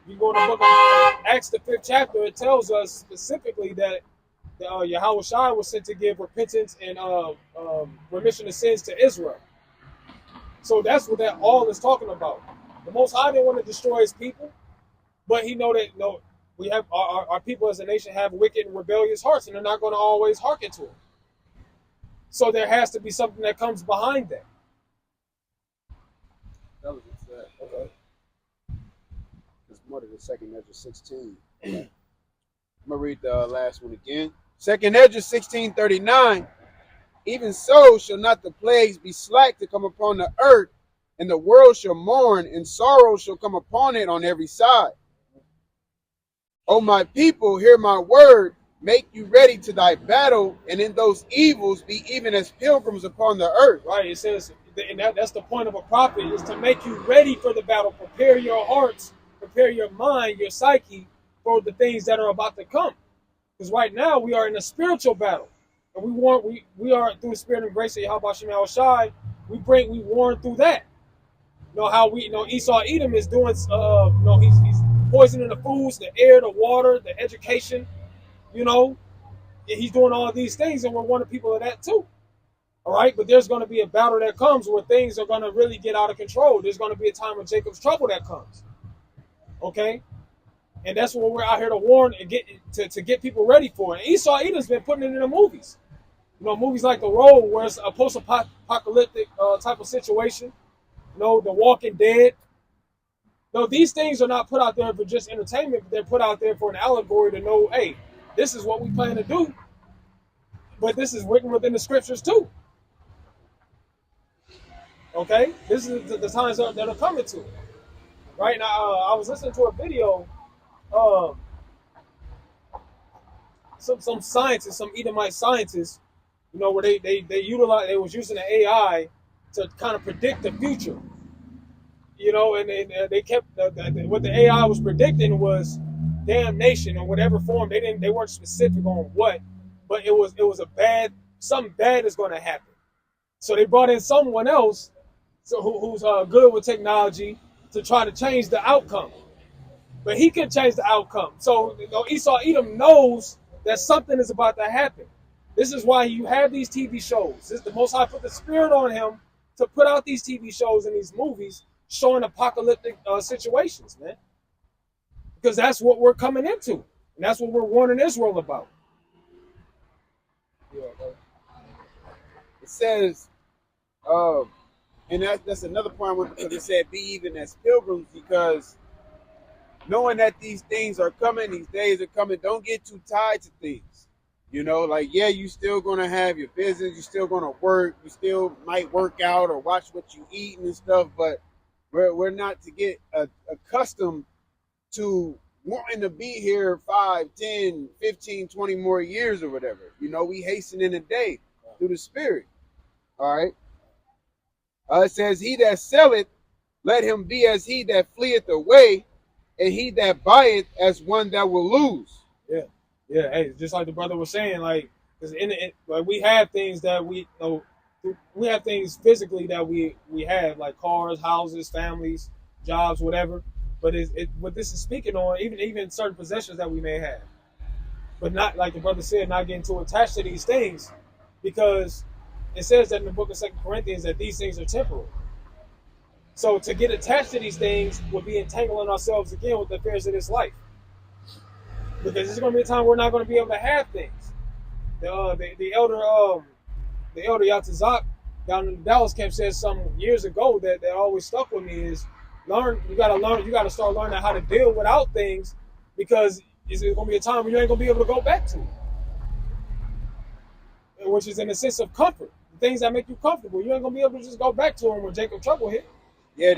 You go to the book of Acts, the 5th chapter, it tells us specifically that YAHAWASHI was sent to give repentance and remission of sins to Israel. So that's what that all is talking about. The Most High didn't want to destroy his people, but he know that we have our people as a nation have wicked and rebellious hearts, and they're not going to always hearken to him. So there has to be something that comes behind that. That was it. Okay. It's more than the second Ezra 16. I'm going to read the last one again. Second Ezra 16:39. Even so shall not the plagues be slack to come upon the earth, and the world shall mourn, and sorrow shall come upon it on every side. O my people, hear my word, make you ready to thy battle, and in those evils be even as pilgrims upon the earth. Right, it says, and that's the point of a prophet, is to make you ready for the battle. Prepare your hearts, prepare your mind, your psyche for the things that are about to come. Because right now we are in a spiritual battle. And we are through the spirit and grace of YAHAWASHI, we warn through that. You know how Esau Edom is doing he's poisoning the foods, the air, the water, the education, he's doing all these things, and we're warning people of that too. All right, but there's going to be a battle that comes where things are going to really get out of control. There's going to be a time of Jacob's trouble that comes. Okay? And that's what we're out here to warn and get people ready for. And Esau Edom's been putting it in the movies. Movies like The Road, where it's a post-apocalyptic type of situation. The Walking Dead. These things are not put out there for just entertainment, but they're put out there for an allegory to know, hey, this is what we plan to do. But this is written within the scriptures too. Okay? This is the times that are coming to. Right now, I was listening to a video some scientists, some Edomite scientists, where they was using the AI to kind of predict the future. And they kept what the AI was predicting was damnation in whatever form. They weren't specific on what, but it was something bad is going to happen. So they brought in someone else, who's good with technology, to try to change the outcome. But he can change the outcome. So Esau Edom knows that something is about to happen. This is why you have these TV shows. The Most High put the spirit on him to put out these TV shows and these movies showing apocalyptic situations, man. Because that's what we're coming into. And that's what we're warning Israel about. Yeah, it says, and that's another point because it said be even as pilgrims, because knowing that these things are coming, these days are coming, don't get too tied to things. You still going to have your business, you're still going to work, you still might work out or watch what you eat and stuff, but we're not to get accustomed to wanting to be here 5, 10, 15, 20 more years or whatever. We hasten in a day through the spirit. All right. It says, he that selleth, let him be as he that fleeth away, and he that buyeth as one that will lose. Yeah. Hey, just like the brother was saying, because we have things that we have things physically that we have, like cars, houses, families, jobs, whatever. But what this is speaking on, even certain possessions that we may have, but not, like the brother said, not getting too attached to these things, because it says that in the book of 2 Corinthians that these things are temporal. So to get attached to these things would be entangling ourselves again with the affairs of this life. Because there's going to be a time we're not going to be able to have things. The elder Yatazak down in the Dallas camp said something years ago that always stuck with me is you got to start learning how to deal without things, because it's going to be a time when you ain't going to be able to go back to it. Which is in a sense of comfort. The things that make you comfortable, you ain't going to be able to just go back to them when Jacob trouble hit. Yeah,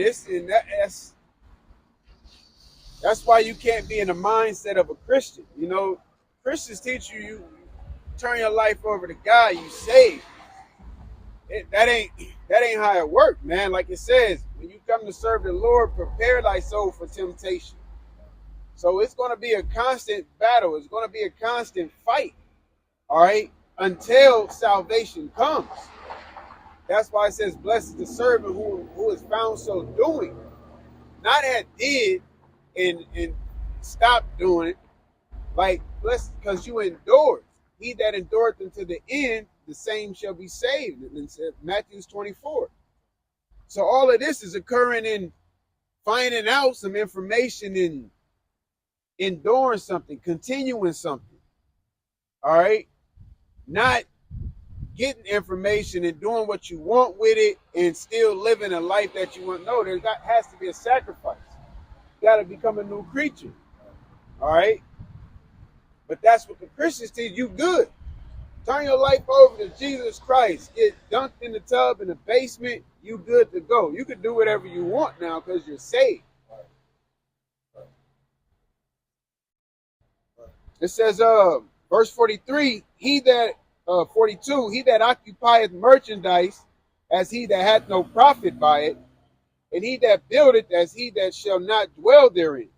that's why you can't be in the mindset of a Christian. Christians teach you turn your life over to God, you saved. That ain't how it works, man. Like it says, when you come to serve the Lord, prepare thy soul for temptation. So it's going to be a constant battle. It's going to be a constant fight. All right. until salvation comes. That's why it says, blessed is the servant who is found so doing. Not had did and stopped doing it. Like, blessed because you endured. He that endureth unto the end, the same shall be saved. And Matthew 24. So all of this is occurring in finding out some information and enduring something, continuing something. All right? Not getting information and doing what you want with it and still living a life that you want. No, there has to be a sacrifice. You got to become a new creature. All right? But that's what the Christians teach. You good. Turn your life over to Jesus Christ. Get dunked in the tub in the basement. You good to go. You can do whatever you want now because you're saved. It says, verse 43, 42, he that occupieth merchandise as he that hath no profit by it, and he that buildeth as he that shall not dwell therein.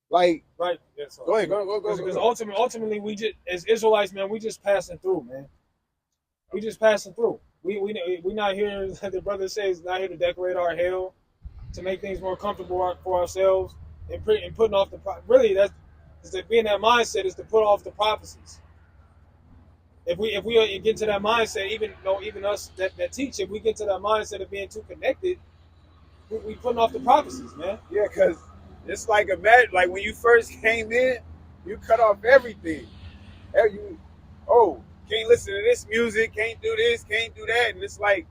Like, right. Yes, go ahead. Go. Because ultimately, we just, as Israelites, man, we just passing through, man. We just passing through. We not here, like the brother says, not here to decorate our hell, to make things more comfortable for ourselves, and putting off the, really, that's to be in that mindset is to put off the prophecies. If we get to that mindset, even us that teach, if we get to that mindset of being too connected, we putting off the prophecies, man. Yeah, because it's like when you first came in, you cut off everything. Can't listen to this music, can't do this, can't do that. And it's like,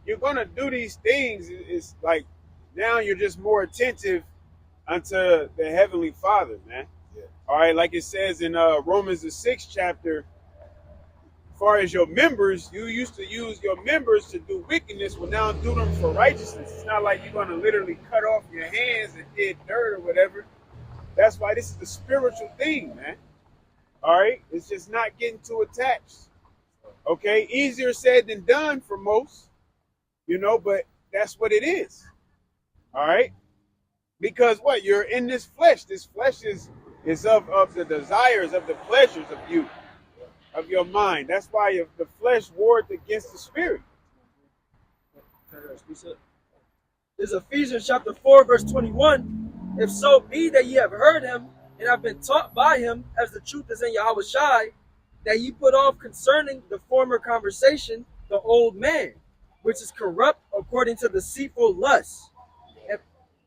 you're going to do these things. It's like, now you're just more attentive unto the Heavenly Father, man. Yeah. All right, like it says in Romans the 6th chapter, as far as your members, you used to use your members to do wickedness, well now do them for righteousness. It's not like you're going to literally cut off your hands and dig dirt or whatever. That's why this is a spiritual thing, man. All right? It's just not getting too attached. Okay? Easier said than done for most, but that's what it is. All right? Because what? You're in this flesh. This flesh is of the desires, of the pleasures of you. Of your mind. That's why the flesh warred against the spirit. This is Ephesians chapter 4, verse 21. If so be that ye have heard him and have been taught by him, as the truth is in YAHAWASHI, that ye put off concerning the former conversation the old man, which is corrupt according to deceitful lusts.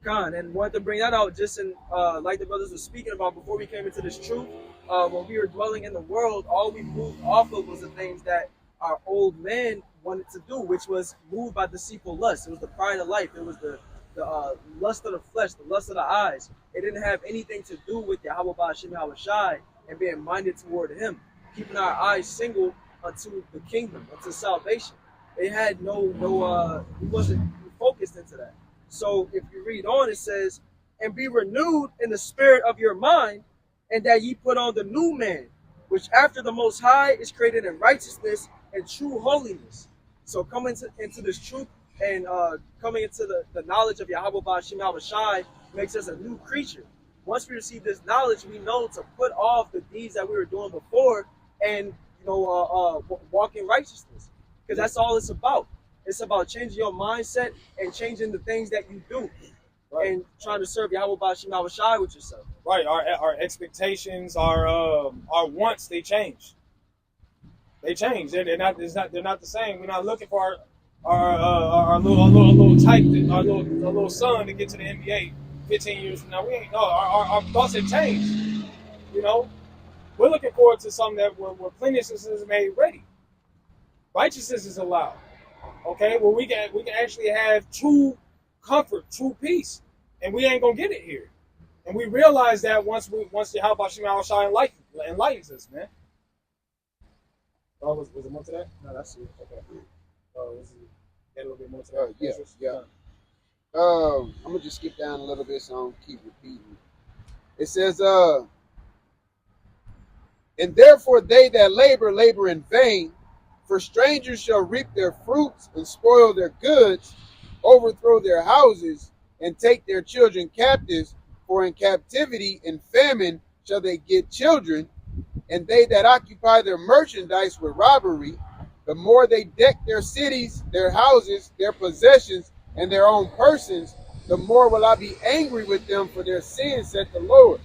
And wanted to bring that out just in like the brothers were speaking about before we came into this truth. When we were dwelling in the world, all we moved off of was the things that our old man wanted to do, which was moved by deceitful lust. It was the pride of life. It was the lust of the flesh, the lust of the eyes. It didn't have anything to do with Yahweh bahasham YAHAWASHI and being minded toward him, keeping our eyes single unto the kingdom, unto salvation. It had he wasn't focused into that. So if you read on, it says, and be renewed in the spirit of your mind, and that ye put on the new man, which after the Most High is created in righteousness and true holiness. So coming into this truth and coming into the knowledge of Yahweh bahasham YAHAWASHI makes us a new creature. Once we receive this knowledge, we know to put off the deeds that we were doing before and walk in righteousness, because that's all it's about. It's about changing your mindset and changing the things that you do, right, and trying to serve Yahweh bahasham YAHAWASHI with yourself. Right. Our expectations, our wants, they change. They change. They're not the same. We're not looking for our little type, our little son to get to the NBA 15 years from now. We ain't. No, our thoughts have changed. We're looking forward to something that where cleanliness is made ready. Righteousness is allowed. Okay, well we can actually have true comfort, true peace, and we ain't gonna get it here. And we realize that once Yahweh bahasham YAHAWASHI enlightens us, man. Oh, was it more to that? No, that's it. Okay. Was it a little bit more to that? Yeah. I'm gonna just skip down a little bit so I don't keep repeating. It says, and therefore they that labor in vain. For strangers shall reap their fruits and spoil their goods, overthrow their houses, and take their children captives. For in captivity and famine shall they get children, And they that occupy their merchandise with robbery, the more they deck their cities, their houses, their possessions, and their own persons, the more will I be angry with them for their sins, said the Lord.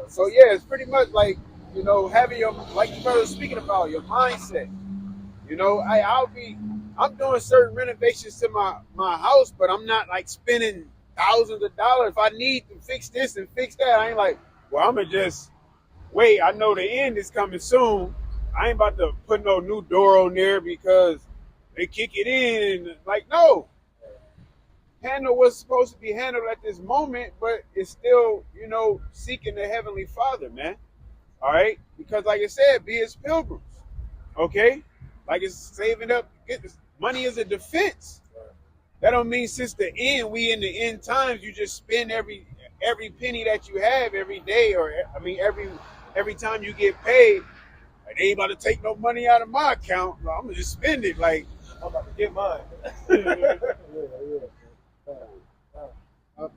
So yeah, it's pretty much like, you know, having your, like the brother was speaking about, your mindset. You know, I'm doing certain renovations to my house, but I'm not like spending thousands of dollars. If I need to fix this and fix that, I ain't like, well, I'm gonna just wait. I know the end is coming soon. I ain't about to put no new door on there because they kick it in. And like, no. Handle what's supposed to be handled at this moment, but it's still, you know, seeking the Heavenly Father, man. All right? Because like I said, be his pilgrims. Okay? Like it's saving up. Money is a defense. That don't mean since the end, we in the end times, you just spend every penny that you have every day, or I mean every time you get paid. Like, they ain't about to take no money out of my account. I'm gonna just spend it. Like I'm about to get mine.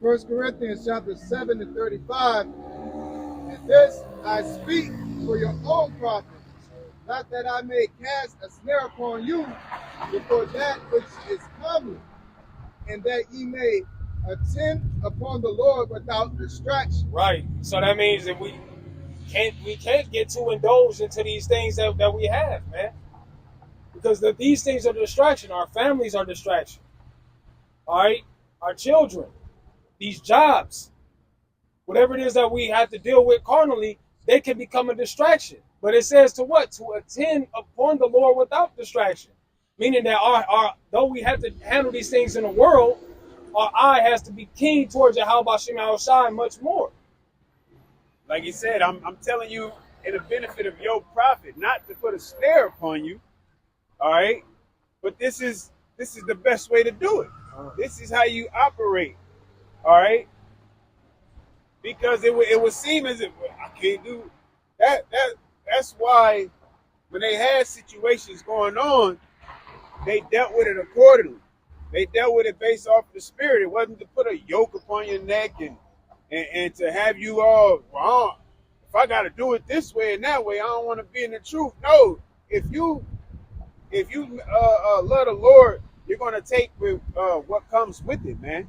1 Corinthians chapter 7 and 35. And this I speak for your own profit, not that I may cast a snare upon you before that which is coming, and that ye may attend upon the Lord without distraction. Right. So that means that we can't get too indulged into these things that we have, man. Because these things are distraction. Our families are distraction. All right? Our children, these jobs, whatever it is that we have to deal with carnally, they can become a distraction. But it says to what? To attend upon the Lord without distraction. Meaning that our though we have to handle these things in the world, our eye has to be keen towards YAHAWASHI much more. Like he said, I'm telling you in the benefit of your profit, not to put a snare upon you. All right? But this is the best way to do it. This is how you operate. All right? Because it would seem as if I can't do that. That's why when they had situations going on, they dealt with it accordingly. They dealt with it based off the spirit. It wasn't to put a yoke upon your neck and to have you all, well, if I got to do it this way and that way, I don't want to be in the truth. No, if you love the Lord, you're going to take with what comes with it, man.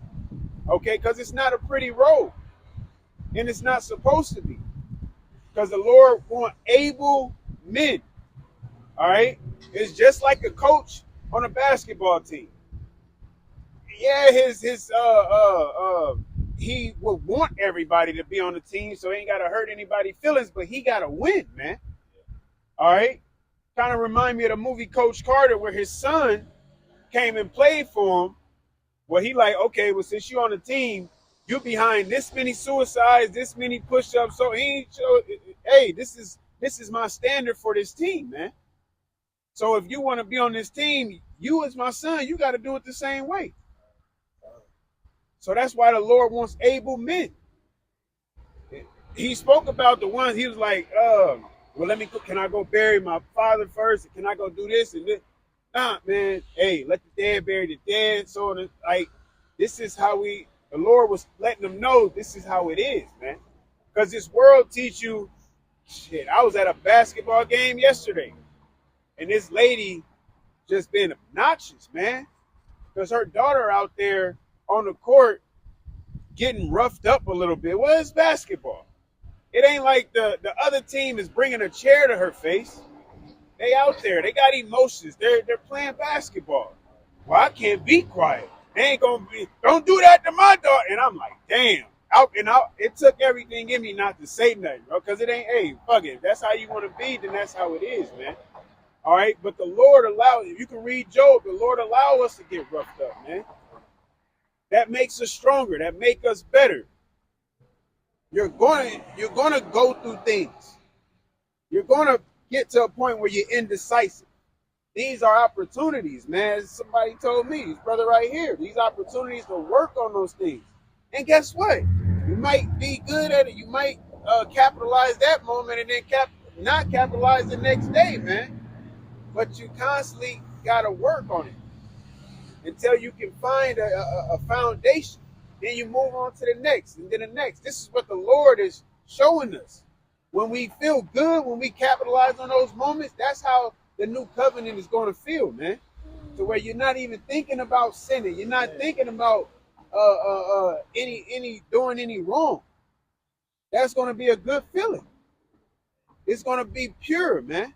Okay, because it's not a pretty road, and it's not supposed to be. Because the Lord wants able men. All right, it's just like a coach on a basketball team. Yeah, he would want everybody to be on the team, so he ain't got to hurt anybody's feelings, but he got to win, man. All right, kind of remind me of the movie Coach Carter, where his son came and played for him. Well, he like, okay, well, since you're on the team, you're behind this many suicides, this many push-ups. So hey, this is my standard for this team, man. So if you want to be on this team, you as my son, you got to do it the same way. So that's why the Lord wants able men. He spoke about the ones, he was like, well, can I go bury my father first? Can I go do this and this? Nah, man, hey, let the dead bury the dead. So, like, this is how the Lord was letting them know this is how it is, man. Because this world teach you, shit, I was at a basketball game yesterday, and this lady just been obnoxious, man. Because her daughter out there on the court getting roughed up a little bit. Well, it's basketball. It ain't like the other team is bringing a chair to her face. They out there. They got emotions. They're playing basketball. Well, I can't be quiet. They ain't gonna be. Don't do that to my daughter. And I'm like, damn. It took everything in me not to say nothing, bro. Because it ain't. Hey, fuck it. If that's how you want to be, then that's how it is, man. All right. But the Lord allows. If you can read Job, the Lord allow us to get roughed up, man. That makes us stronger. That make us better. You're gonna go through things. You're gonna get to a point where you're indecisive. These are opportunities, man. Somebody told me, this brother right here, these opportunities to work on those things. And guess what? You might be good at it. You might capitalize that moment and then not capitalize the next day, man. But you constantly got to work on it until you can find a foundation. Then you move on to the next and then the next. This is what the Lord is showing us. When we feel good, when we capitalize on those moments, that's how the new covenant is going to feel, man. To where you're not even thinking about sinning. You're not thinking about any doing any wrong. That's going to be a good feeling. It's going to be pure, man.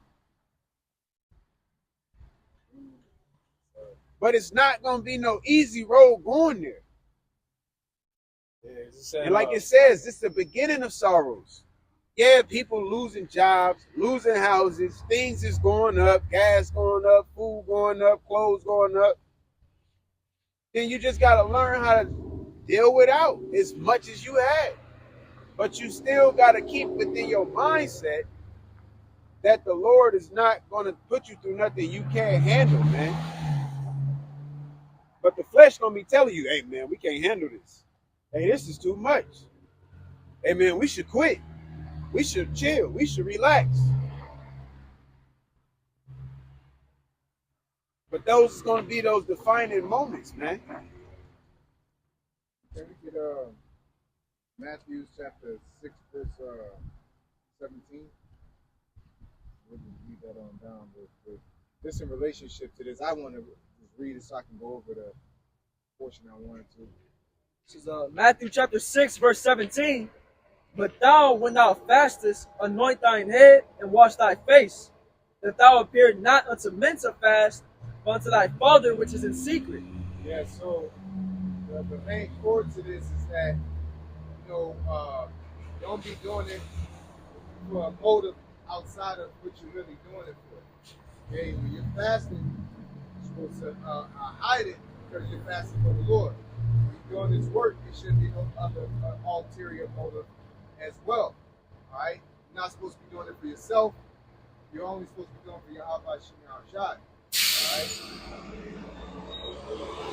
But it's not going to be no easy road going there. Yeah, And like it says, it's the beginning of sorrows. Yeah, people losing jobs, losing houses, things is going up, gas going up, food going up, clothes going up. Then you just got to learn how to deal without as much as you had. But you still got to keep within your mindset that the Lord is not going to put you through nothing you can't handle, man. But the flesh going to be telling you, hey, man, we can't handle this. Hey, this is too much. Hey, man, we should quit. We should chill. We should relax. But those is going to be those defining moments, man. Can we get Matthew chapter 6, verse 17? We'll just read that on down. But this in relationship to this, I want to just read it so I can go over the portion I wanted to. This is Matthew chapter 6, verse 17. But thou, when thou fastest, anoint thine head and wash thy face, that thou appear not unto men to fast, but unto thy Father which is in secret. Yeah, so the main core to this is that, don't be doing it for a motive outside of what you're really doing it for. Okay, when you're fasting, you're supposed to hide it because you're fasting for the Lord. When you're doing this work, it shouldn't be no other ulterior motive as well. All right? You're not supposed to be doing it for yourself. You're only supposed to be doing it for YAHAWASHI. All right?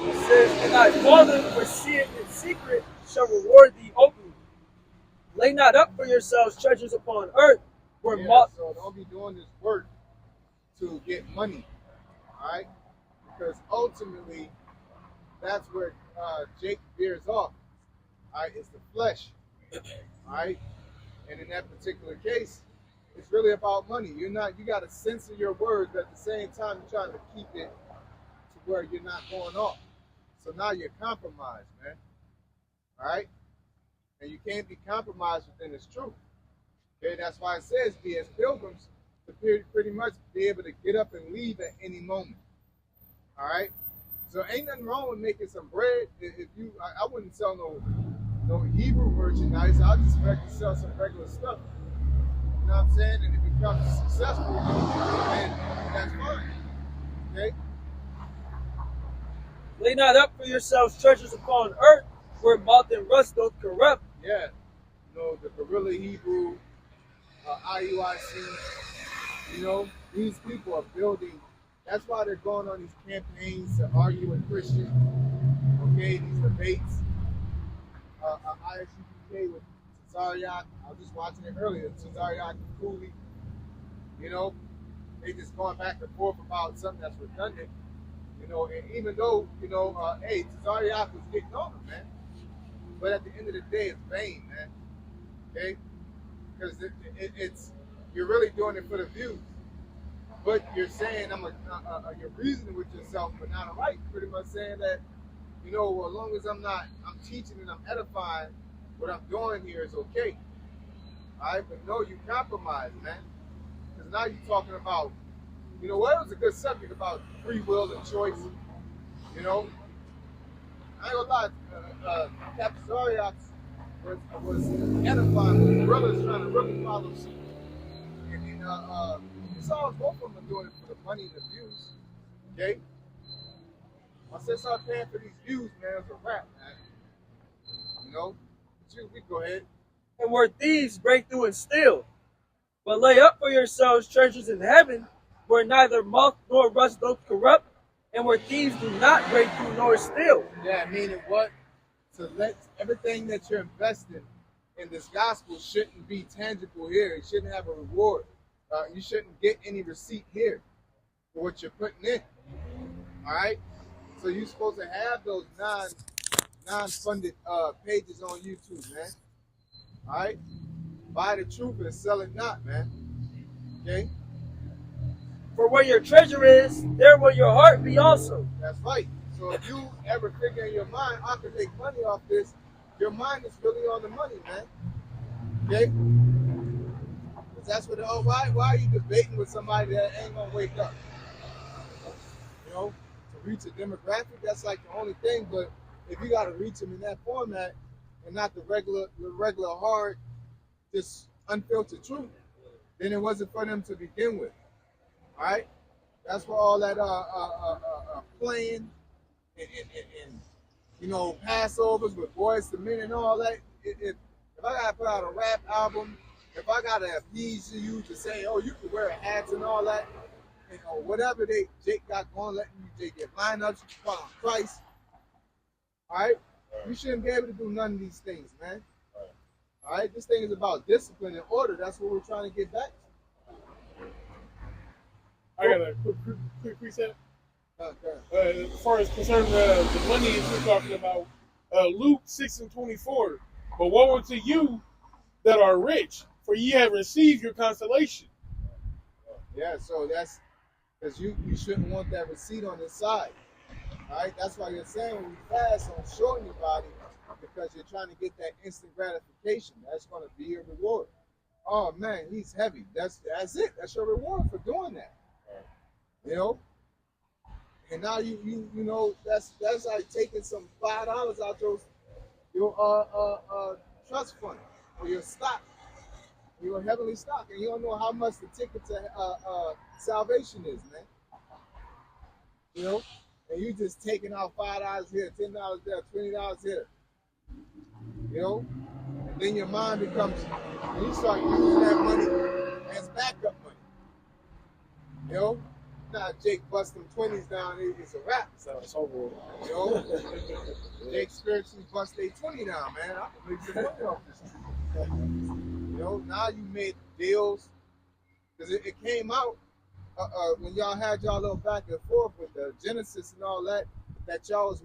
It says, and thy Father which seeth in secret shall reward thee openly. Lay not up for yourselves treasures upon earth, where moth. So don't be doing this work to get money. All right? Because ultimately, that's where Jake veers off. All right? It's the flesh. All right, and in that particular case, it's really about money. You got to censor your words, but at the same time, you're trying to keep it to where you're not going off. So now you're compromised, man. All right, and you can't be compromised within this truth. Okay, that's why it says be as pilgrims to pretty much be able to get up and leave at any moment. All right, so ain't nothing wrong with making some bread. If you, I wouldn't sell no Hebrew merchandise. I'll just sell some regular stuff. You know what I'm saying? And if it becomes successful, then that's fine. Okay? Lay not up for yourselves treasures upon earth, where moth and rust doth corrupt. Yeah. The guerrilla Hebrew, IUIC, these people are building. That's why they're going on these campaigns to argue with Christians. Okay? These debates. ISUPK with Tazariak. I was just watching it earlier. Tazariak and Cooley. They just going back and forth about something that's redundant. And even though, hey, Tazariak was getting on him, man. But at the end of the day, it's vain, man. Okay? Because it's you're really doing it for the views. But you're saying you're reasoning with yourself, but not right. Pretty much saying that, as long as I'm teaching and I'm edifying, what I'm doing here is okay. All right, but no, you compromise, man. Because now you're talking about, it was a good subject about free will and choice. I ain't gonna lie, Captain Zariak was edifying, the brothers trying to really follow suit. And it's all both of them are doing it for the money and the views. Okay? I said start paying for these views, man, it's a wrap, man. We go ahead. And where thieves break through and steal. But lay up for yourselves treasures in heaven, where neither moth nor rust doth corrupt, and where thieves do not break through nor steal. Yeah, meaning what? So let everything that you're investing in this gospel shouldn't be tangible here. It shouldn't have a reward. You shouldn't get any receipt here for what you're putting in. All right? So you're supposed to have those non-funded pages on YouTube, man. All right? buy the truth and sell it not, man. Okay? For where your treasure is, there will your heart be also. That's right. So if you ever figure in your mind, I can make money off this, your mind is really on the money, man. Okay? Because that's what, why are you debating with somebody that ain't going to wake up? You know, to reach a demographic, that's like the only thing. But if you got to reach them in that format and not the regular hard, just unfiltered truth, then it wasn't for them to begin with. All right? That's where all that playing and you know, Passovers with Boys to Men and all that. If I got to put out a rap album, if I got to appease you to say, oh, you can wear hats and all that, you know, whatever Jake got going, letting you get lineups, you can call him Christ. All right? You shouldn't be able to do none of these things, man. All right? This thing is about discipline and order. That's what we're trying to get back to. I got a quick reset. Okay. As far as concerned the money we're talking about, Luke 6:24. But woe unto you that are rich, for ye have received your consolation. Yeah, so that's because you shouldn't want that receipt on the side. All right, that's why you're saying when you fast, don't show anybody because you're trying to get that instant gratification. That's going to be your reward. Oh man, he's heavy. That's it. That's your reward for doing that. You know. And now you know that's like taking some $5 out your trust fund or your stock, your heavenly stock, and you don't know how much the ticket to salvation is, man. You know, and you just taking out $5 here, $10 there, $20 here. You know, and then your mind becomes, and you start using that money as backup money. You know. Now Jake bust them 20s down, it's a wrap. So it's over. You know? Jake spiritually bust their 20 down, man. I can make some money off this. You know, now you made deals. Because it came out when y'all had y'all little back and forth with the Genesis and all that y'all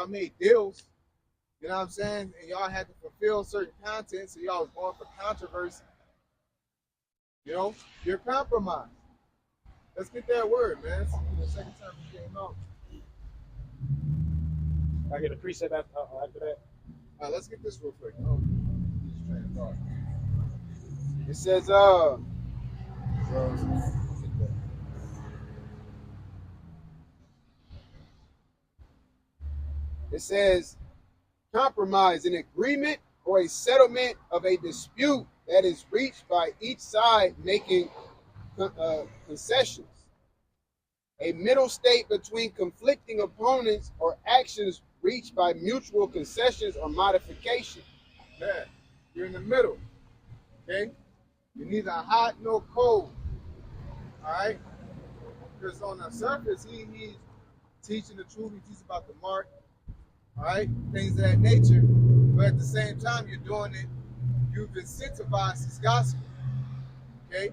made deals. You know what I'm saying? And y'all had to fulfill certain content, so y'all was going for controversy. You know? You're compromised. Let's get that word, man. It's the second time it came out. I get a preset after that. Let's get this real quick. Oh, it says, compromise, an agreement or a settlement of a dispute that is reached by each side making concessions. A middle state between conflicting opponents or actions reached by mutual concessions or modification. Yeah, you're in the middle. Okay? You're neither hot nor cold. All right? Because on the surface, he's teaching the truth. He teaches about the mark. All right? Things of that nature. But at the same time, you're doing it. You've incentivized this gospel. Okay?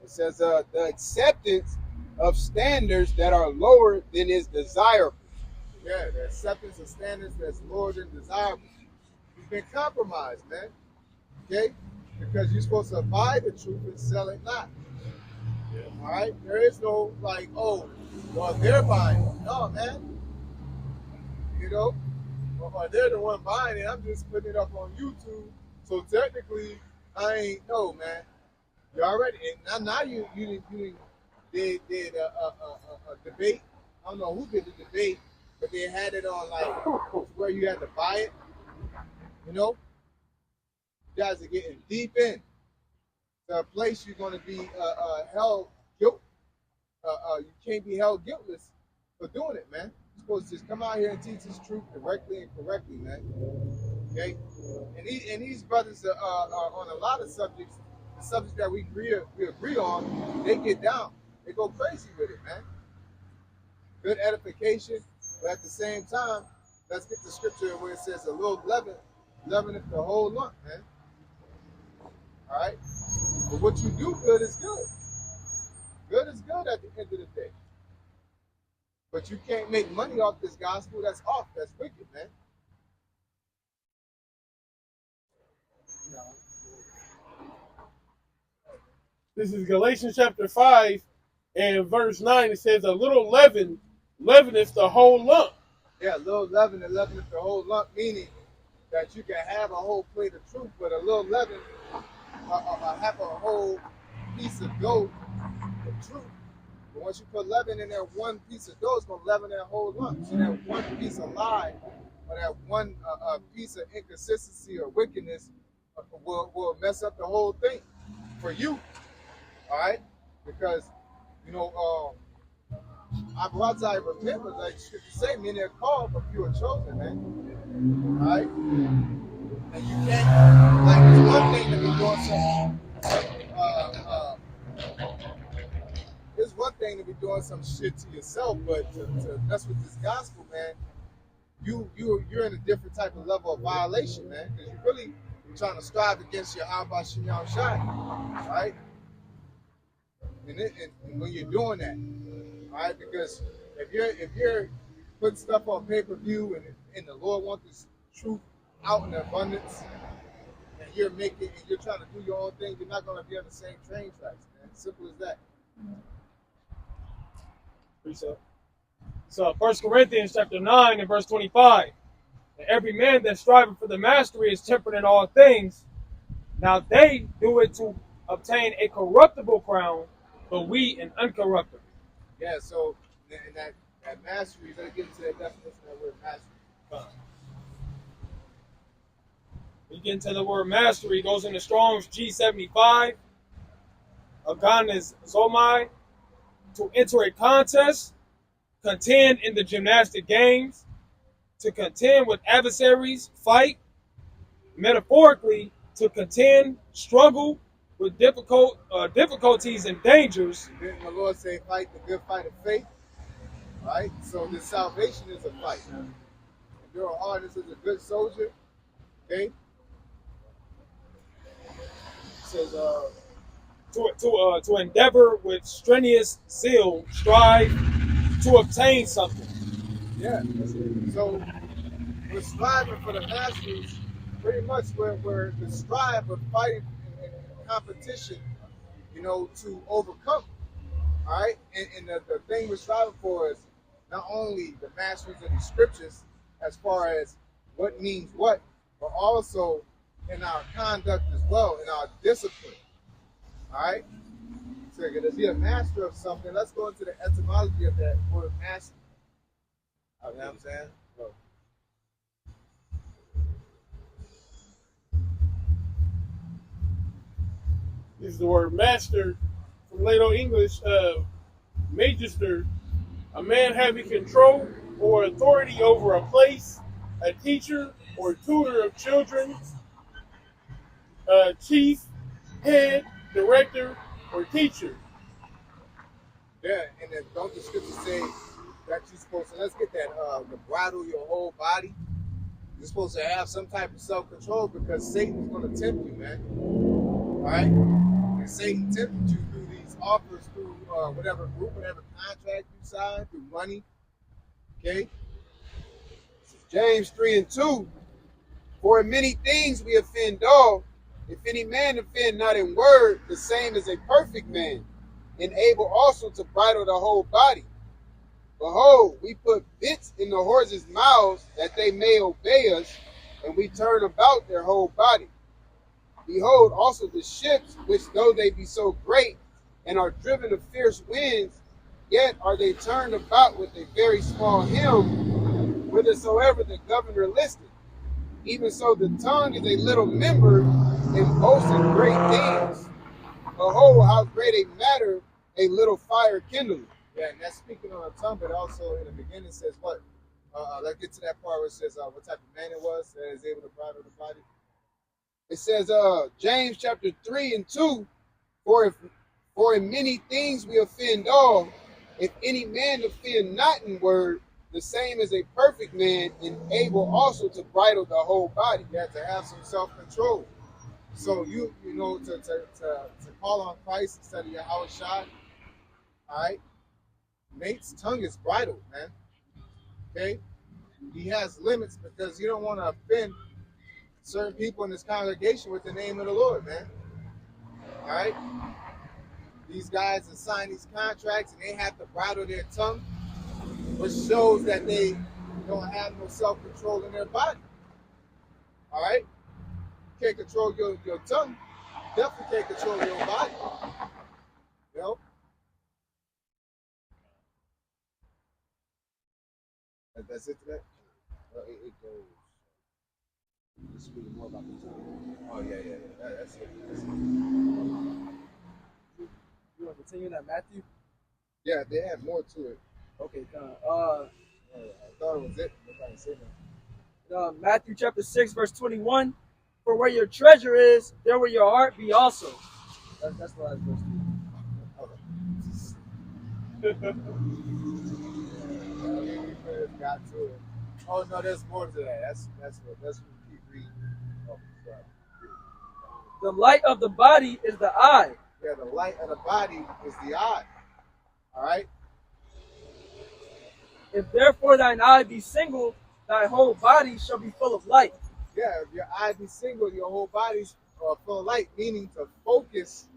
It says the acceptance of standards that are lower than is desirable. Yeah, the acceptance of standards that's lower than desirable. You've been compromised, man. Okay? Because you're supposed to buy the truth and sell it not. Yeah. All right? There is no like, oh, well, they're buying it. No, man. You know? Or they're the one buying it. I'm just putting it up on YouTube. So technically, I ain't, no, man. You already, and now you did a debate. I don't know who did the debate, but they had it on like where you had to buy it. You know, you guys are getting deep in to a place you're going to be held guilt. You can't be held guiltless for doing it, man. You're supposed to just come out here and teach this truth directly and correctly, man. Okay, and these brothers are on a lot of subjects. The subjects that we agree on, they get down. They go crazy with it, man. Good edification, but at the same time, let's get the scripture where it says a little leaveneth the whole lump, man. All right? But what you do good is good. Good is good at the end of the day. But you can't make money off this gospel. That's off. That's wicked, man. No. This is Galatians chapter 5 and verse 9. It says, a little leaven leaveneth the whole lump. Yeah, a little leaven and leaveneth the whole lump, meaning that you can have a whole plate of truth, but a little leaven, have a whole piece of dough of truth. But once you put leaven in there, one piece of dough is going to leaven that whole lump. So that one piece of lie or that one piece of inconsistency or wickedness will mess up the whole thing for you. All right? Because, you know, I brought to remember, like scripture say, many are called, but few are chosen, man. All right? And you can't, like, it's one thing to be doing it's one thing to be doing some shit to yourself, but to mess with this gospel, man, you're in a different type of level of violation, man, because you're really trying to strive against your YAHAWASHI, right? And when you're doing that, all right, because if you're putting stuff on pay-per-view and the Lord wants this truth out in abundance, and you're trying to do your own thing, you're not going to be on the same train tracks, man. Simple as that. So 1 Corinthians chapter 9 and verse 25. And every man that striveth for the mastery is temperate in all things. Now they do it to obtain a corruptible crown, but we an uncorruptible. Yeah, so in that mastery, you're going to get into that definition of that word mastery. We get into the word mastery. It goes into Strong's G75. Aganis Zomai. To enter a contest, contend in the gymnastic games, to contend with adversaries, fight, metaphorically, to contend, struggle with difficulties and dangers. Didn't the Lord say, fight the good fight of faith? Right? So this salvation is a fight. Endure hardness as a good soldier. Okay? It says, to endeavor with strenuous zeal, strive to obtain something. Yeah. So we're striving for the masters. Pretty much we're the strive of fighting in competition, you know, to overcome. All right? And the thing we're striving for is not only the masteries of the scriptures as far as what means what, but also in our conduct as well, in our discipline. All right? So to be a master of something, let's go into the etymology of that word master. You know what I'm saying? This is the word master from late Old English, magister, a man having control or authority over a place, a teacher or tutor of children, chief, head, director, or teacher. Yeah, and then don't the scripture say that you're supposed to, let's get that, to bridle your whole body. You're supposed to have some type of self-control because Satan's going to tempt you, man. All right? And Satan tempted you through these offers, through whatever group, whatever contract you sign, through money. Okay? James 3:2. For in many things we offend all. If any man offend not in word, the same is a perfect man, and able also to bridle the whole body. Behold, we put bits in the horses' mouths that they may obey us, and we turn about their whole body. Behold also the ships, which though they be so great, and are driven of fierce winds, yet are they turned about with a very small helm, whithersoever the governor listeth. Even so the tongue is a little member, and boasts in great things. Behold, how great a matter a little fire kindleth. Yeah, and that's speaking on the tongue, but also in the beginning says what? Let's get to that part where it says what type of man it was that is able to bridle the body. It says, James chapter 3:2, for in many things we offend all. If any man offend not in word, the same is a perfect man, and able also to bridle the whole body. You have to have some self-control. So you know, to call on Christ instead of YAHAWASHI, all right? Nate's tongue is bridled, man. Okay? He has limits because you don't want to offend certain people in this congregation with the name of the Lord, man. All right? these guys that sign these contracts and they have to bridle their tongue, which shows that they don't have no self-control in their body. All right? You can't control your tongue. You definitely can't control your body. You know? That's it to that? It goes. Just speaking more about the tongue. Oh, yeah. That's it. You want to continue that, Matthew? Yeah, they have more to it. Okay, done. I thought it was it. Nobody said that. Matthew chapter 6, verse 21. For where your treasure is, there will your heart be also. That's the last verse. Got to it. Oh no, there's more to that. That's what we keep reading. Oh, sorry. The light of the body is the eye. Yeah, the light of the body is the eye. All right. If therefore thine eye be single, thy whole body shall be full of light. Yeah, if your eye be single, your whole body's full of light, meaning to focus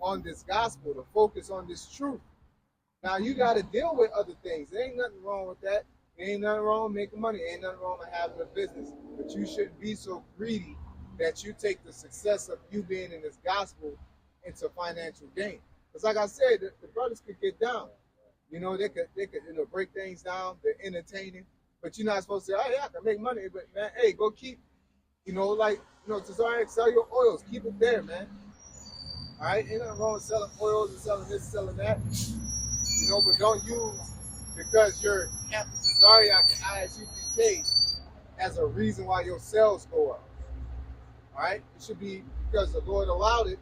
on this gospel, to focus on this truth. Now you got to deal with other things. There ain't nothing wrong with that. There ain't nothing wrong with making money. There ain't nothing wrong with having a business. But you shouldn't be so greedy that you take the success of you being in this gospel into financial gain. Because like I said, the brothers could get down. You know, they could break things down. They're entertaining. But you're not supposed to say, oh yeah, I can make money. But man, hey, go keep, Tazariak, sell your oils. Keep it there, man. All right? Ain't nothing wrong with selling oils and selling this, selling that. But don't use because you're Captain Tazariak and ISUPK as a reason why your sales go up. All right? It should be because the Lord allowed it,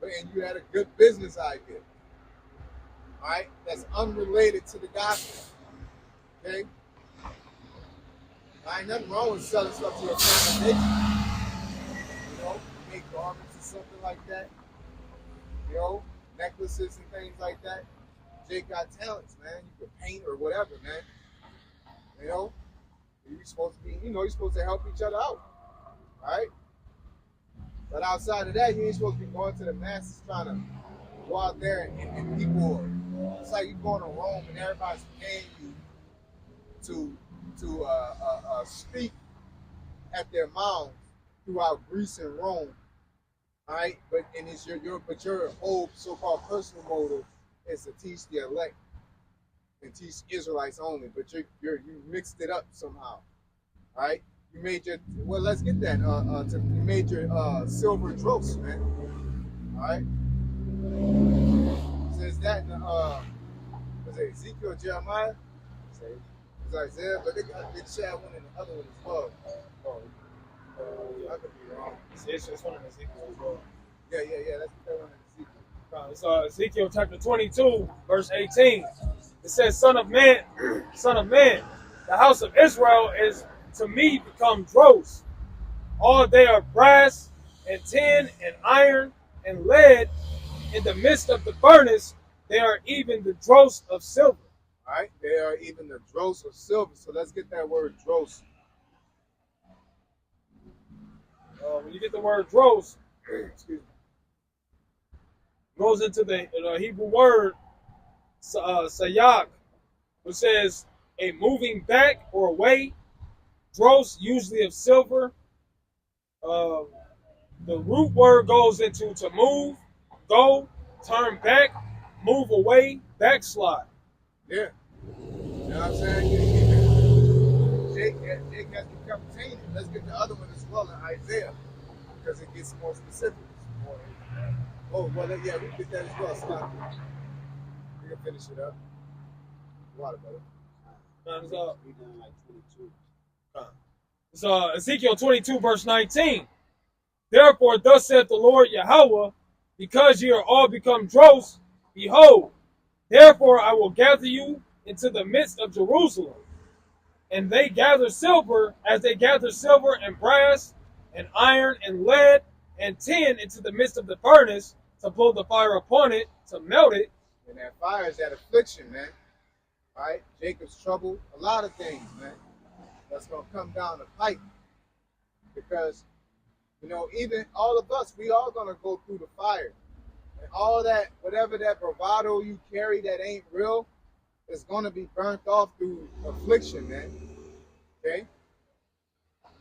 and you had a good business idea. All right? That's unrelated to the gospel. Okay? Ain't nothing wrong with selling stuff to your congregation. Make garments or something like that. Necklaces and things like that. Jake got talents, man. You could paint or whatever, man. You're supposed to be, you're supposed to help each other out. All right? But outside of that, you ain't supposed to be going to the masses trying to go out there and people, it's like you're going to Rome and everybody's paying you to speak at their mouths throughout Greece and Rome. All right? But your whole so-called personal motive is to teach the elect and teach Israelites only, but you mixed it up somehow. All right, you made your let's get that. You made your silver dross, man. All right, it says that in was it Ezekiel, Jeremiah? It's Isaiah, but they share one in the other one as well. I could be wrong. It's one in Ezekiel as well. Yeah. Let's get that one in Ezekiel. It's Ezekiel chapter 22, verse 18. It says, Son of man, the house of Israel is to me become dross. All they are brass and tin and iron and lead. In the midst of the furnace, they are even the dross of silver. All right, they are even the dross of silver. So let's get that word dross. When you get the word dross, excuse me, goes into the Hebrew word sayak, which says a moving back or away. Dross, usually of silver. The root word goes into to move, go, turn back, move away, backslide. Yeah. You know what I'm saying? Jake has become tainted. Let's get the other one as well in Isaiah, because it gets more specific. Oh, well, yeah, we can get that as well. Stop. We can finish it up. Water, brother. Time's up. We done like 22. It's Ezekiel 22, verse 19. Therefore, thus saith the Lord Yahawah, because ye are all become dross, behold, therefore I will gather you into the midst of Jerusalem. And they gather silver as they gather silver and brass and iron and lead and tin into the midst of the furnace to blow the fire upon it, to melt it. And that fire is that affliction, man. All right? Jacob's trouble, a lot of things, man. That's going to come down the pipe. Because, even all of us, we all going to go through the fire. all that, whatever that bravado you carry that ain't real, is gonna be burnt off through affliction, man. Okay?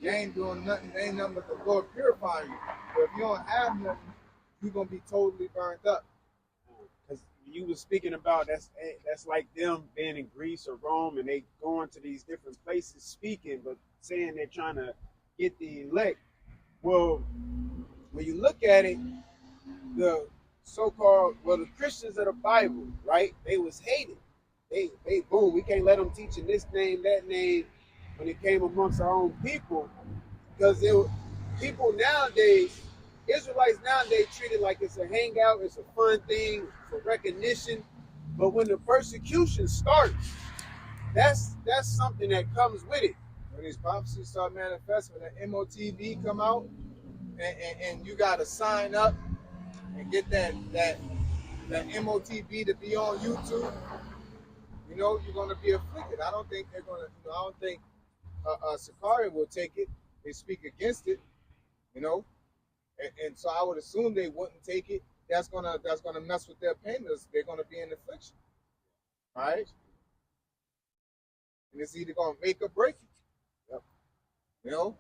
You ain't doing nothing, ain't nothing but the Lord purifying you. But if you don't have nothing, you're gonna be totally burnt up. Because you was speaking about that's like them being in Greece or Rome and they going to these different places speaking, but saying they're trying to get the elect. Well, when you look at it, the so-called, the Christians of the Bible, right? They was hated. They boom, we can't let them teach in this name, that name, when it came amongst our own people, because they were people nowadays, Israelites nowadays treat it like it's a hangout, it's a fun thing for recognition. But when the persecution starts, that's something that comes with it. When these prophecies start manifesting, when the MOTV come out, and you gotta sign up and get that MOTV to be on YouTube, you know, you're gonna be afflicted. I don't think they're gonna, you know, I don't think Sakari will take it. They speak against it, you know, and so I would assume they wouldn't take it. That's gonna mess with their payments. They're gonna be in affliction, all right? And it's either gonna make or break you. Yep. You know,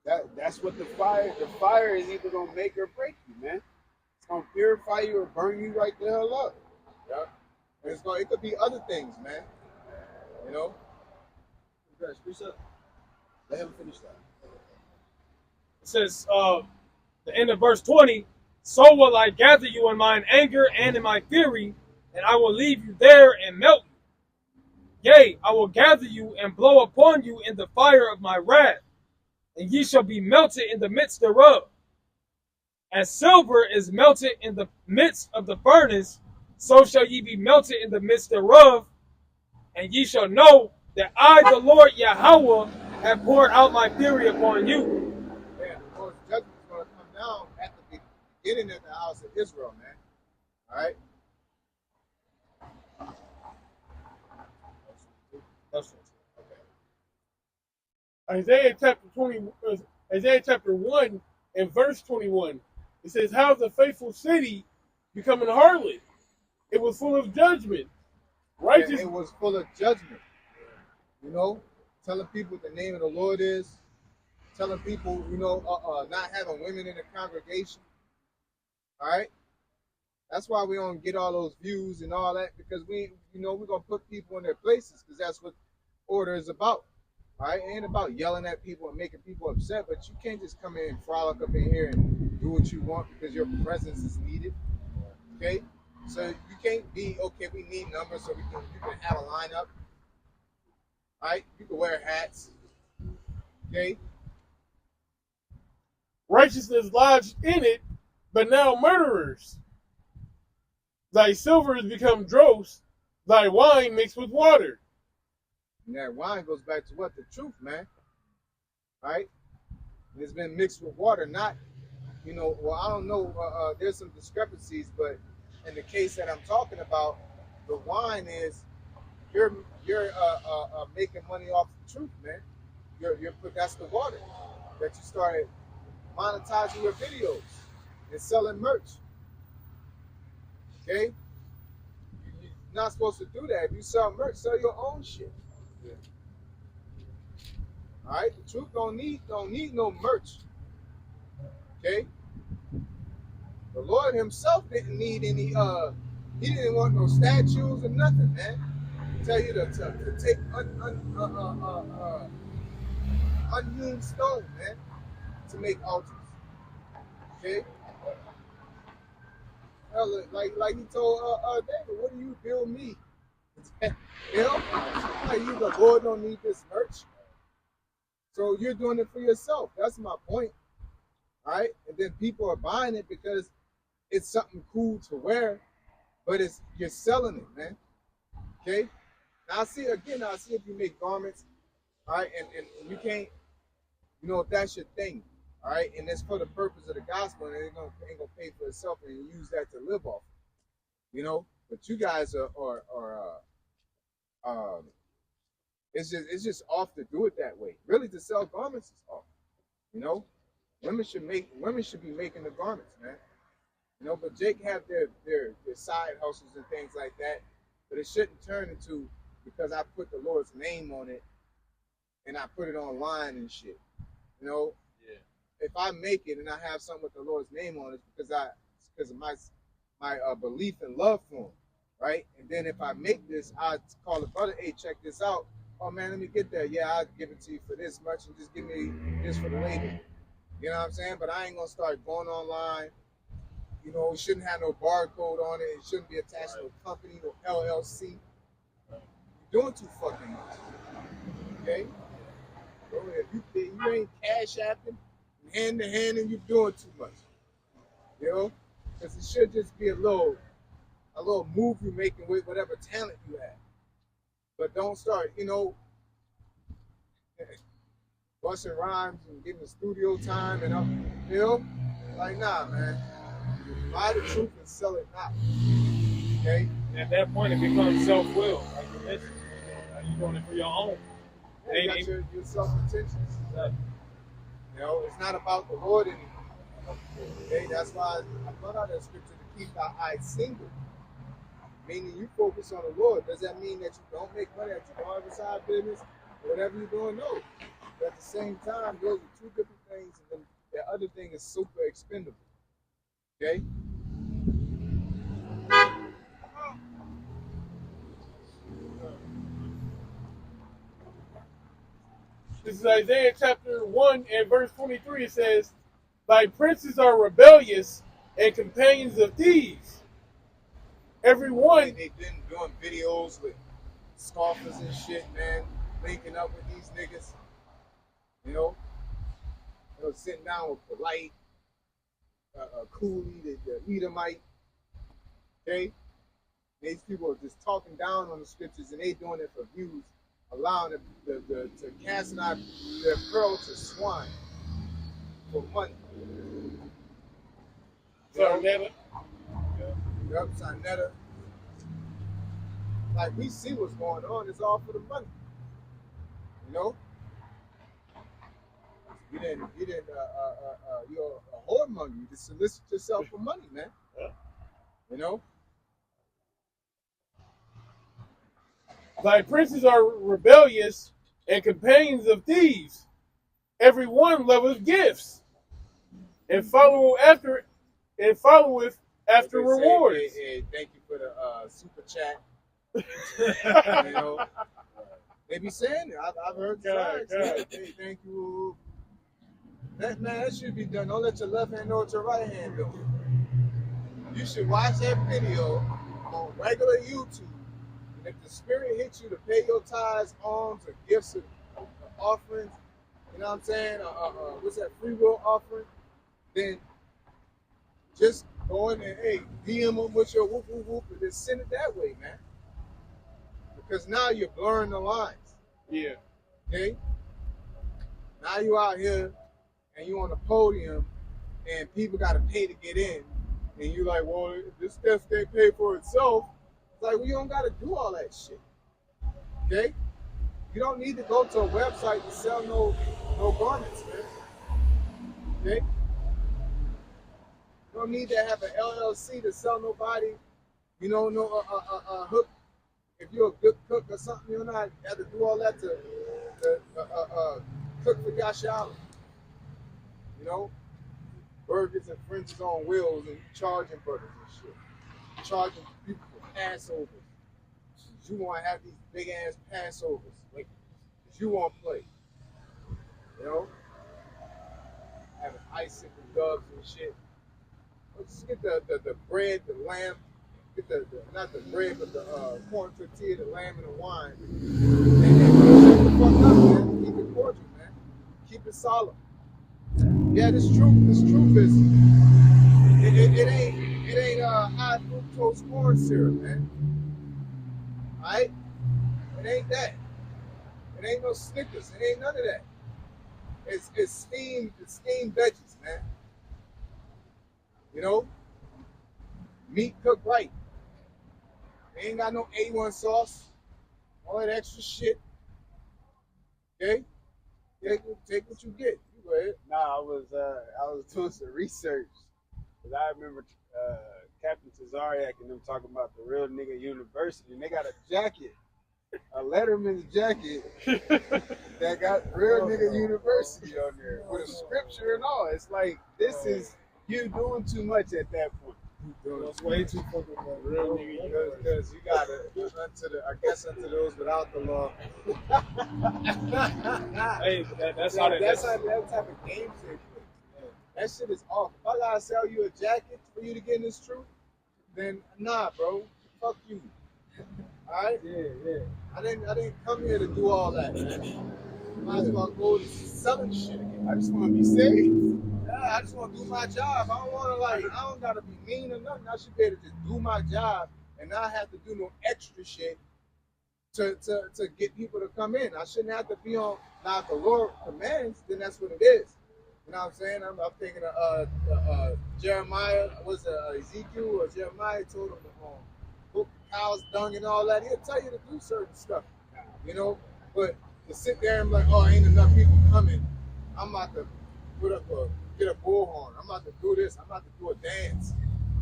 That's what the fire is either gonna make or break you, man. It's gonna purify you or burn you right the hell up. yeah. And it could be other things, man. You know. Let him finish that. It says, the end of verse 20, so will I gather you in mine anger and in my fury, and I will leave you there and melt you. Yea, I will gather you and blow upon you in the fire of my wrath, and ye shall be melted in the midst thereof. As silver is melted in the midst of the furnace, so shall ye be melted in the midst thereof, and ye shall know that I, the Lord Yahawah, have poured out my fury upon you. Man, the Lord's judgment is going to come down at the beginning of the house of Israel, man. All right? That's Isaiah chapter 1 and verse 21. It says, "How's the faithful city becoming harlot? It was full of judgment. Righteous." It was full of judgment. You know, telling people what the name of the Lord is, telling people, you know, not having women in the congregation. All right? That's why we don't get all those views and all that, because we're going to put people in their places, because that's what order is about. All right? It ain't about yelling at people and making people upset, but you can't just come in and frolic up in here and do what you want because your presence is needed. Okay? So you can't be, okay, we need numbers so you can have a lineup. All right? You can wear hats. Okay? Righteousness lodged in it, but now murderers. Thy silver has become dross, thy wine mixed with water. And that wine goes back to what? The truth, man. All right? And it's been mixed with water, not, you know, well, I don't know. There's some discrepancies, but in the case that I'm talking about, the wine is you're making money off the truth, man. That's the water that you started monetizing your videos and selling merch. Okay, you're not supposed to do that. If you sell merch, sell your own shit. Yeah. All right, the truth don't need no merch. Okay, the Lord Himself didn't need any. He didn't want no statues or nothing, man. Tell you to take unhewn stone, man, to make altars. Okay? Like he told David, what do you build me? You know? Like the Lord don't need this merch. So you're doing it for yourself. That's my point. All right? And then people are buying it because it's something cool to wear, but you're selling it, man. Okay? Now I see if you make garments, all right, and you can't, you know, if that's your thing, all right, and it's for the purpose of the gospel, and it ain't gonna pay for itself, and you use that to live off, you know. But you guys are it's just off to do it that way. Really, to sell garments is off, you know. Women should be making the garments, man. You know, but Jake have their side hustles and things like that. But it shouldn't turn into because I put the Lord's name on it and I put it online and shit. You know, Yeah. if I make it and I have something with the Lord's name on it, it's because of my belief and love for him, right? And then if I make this, I call the brother, hey, check this out. Oh man, let me get that. Yeah, I'll give it to you for this much and just give me this for the label. You know what I'm saying? But I ain't gonna start going online. You know, it shouldn't have no barcode on it. It shouldn't be attached to a company or LLC. You're doing too fucking much. Okay? So if you ain't cash apping hand to hand and you're doing too much. You know? Because it should just be a little move you're making with whatever talent you have. But don't start, you know, busting rhymes and getting the studio time and up, you know? Like, nah, man. Buy the truth and sell it now. Okay? And at that point, it becomes self-will. Like you mentioned, you're doing it for your own. Yeah, you got your self-intentions. Exactly. You know, it's not about the Lord anymore. Okay? That's why I brought out that scripture to keep thy eyes single. Meaning you focus on the Lord. Does that mean that you don't make money, that you don't have a side business, or whatever you're doing? No. But at the same time, those are two different things, and then the other thing is super expendable. Okay? This is Isaiah chapter 1 and verse 23. It says, thy princes are rebellious and companions of thieves. Every one. They've been doing videos with scoffers and shit, man, linking up with these niggas. You know? Sitting down with Polite, Cooley, the Edomite. Okay? These people are just talking down on the scriptures and they doing it for views, allowing to cast out their pearl to swine for money. Sarnetta. Yep, Sarnetta. Like, we see what's going on. It's all for the money. You know? You're a whoremonger. You just solicit yourself for money, man. You know? Thy princes are rebellious and companions of thieves. Every one loveth gifts and followeth after rewards. Hey, thank you for the super chat. You know, they be saying it. I've heard God. Hey, thank you. That should be done. Don't let your left hand know what your right hand doing. You should watch that video on regular YouTube. And if the spirit hits you to pay your tithes, alms, or gifts, or offerings, you know what I'm saying? What's that, free will offering? Then just go in and, hey, DM them with your whoop, whoop, whoop, and just send it that way, man. Because now you're blurring the lines. Yeah. Okay? Now you out here and you on the podium and people got to pay to get in. And you're like, well, this stuff can't pay for itself. It's like, well, you don't got to do all that shit. Okay? You don't need to go to a website to sell no garments, man. Okay? You don't need to have an LLC to sell nobody, you know, hook. If you're a good cook or something, you don't have to do all that to cook for Yashala. You know? Burgers and Frenches on wheels and charging burgers and shit. Charging people for Passovers. You want to have these big ass Passovers. Like, you want to play. You know? Having icicle doves and shit. Let's get the bread, the lamb. Get not the bread, but the corn tortilla, the lamb, and the wine. And shut the fuck up, man. Keep it cordial, man. Keep it solemn. Yeah, this truth is it ain't high fructose corn syrup, man. Alright? It ain't that. It ain't no Snickers. It ain't none of that. It's steamed veggies, man. You know? Meat cooked right. They ain't got no A1 sauce. All that extra shit. Okay? Take what you get. You go ahead. Nah, I was doing some research. Cause I remember Captain Tazariak and them talking about the Real Nigga University, and they got a jacket, a Letterman's jacket that got Real Nigga University on there with a scripture and all. It's like, this is you doing too much at that point. That's way too fucking much. Real nigga, because you gotta I guess unto those without the law. Hey, that's how that type of game shit. That shit is off. If I gotta sell you a jacket for you to get in this truth, then nah, bro. Fuck you. Alright? Yeah. I didn't come here to do all that, man. Might as well go to selling shit again. I just wanna be saved. Yeah, I just wanna do my job. I don't gotta be mean or nothing. I should be able to just do my job and not have to do no extra shit to get people to come in. I shouldn't have to be on. Now if the Lord commands, then that's what it is. You know what I'm saying? I'm thinking of Jeremiah, was it Ezekiel or Jeremiah told him to cook cow's dung and all that. He'll tell you to do certain stuff, you know. But to sit there and be like, oh, ain't enough people coming, I'm about to get a bullhorn. I'm about to do this. I'm about to do a dance,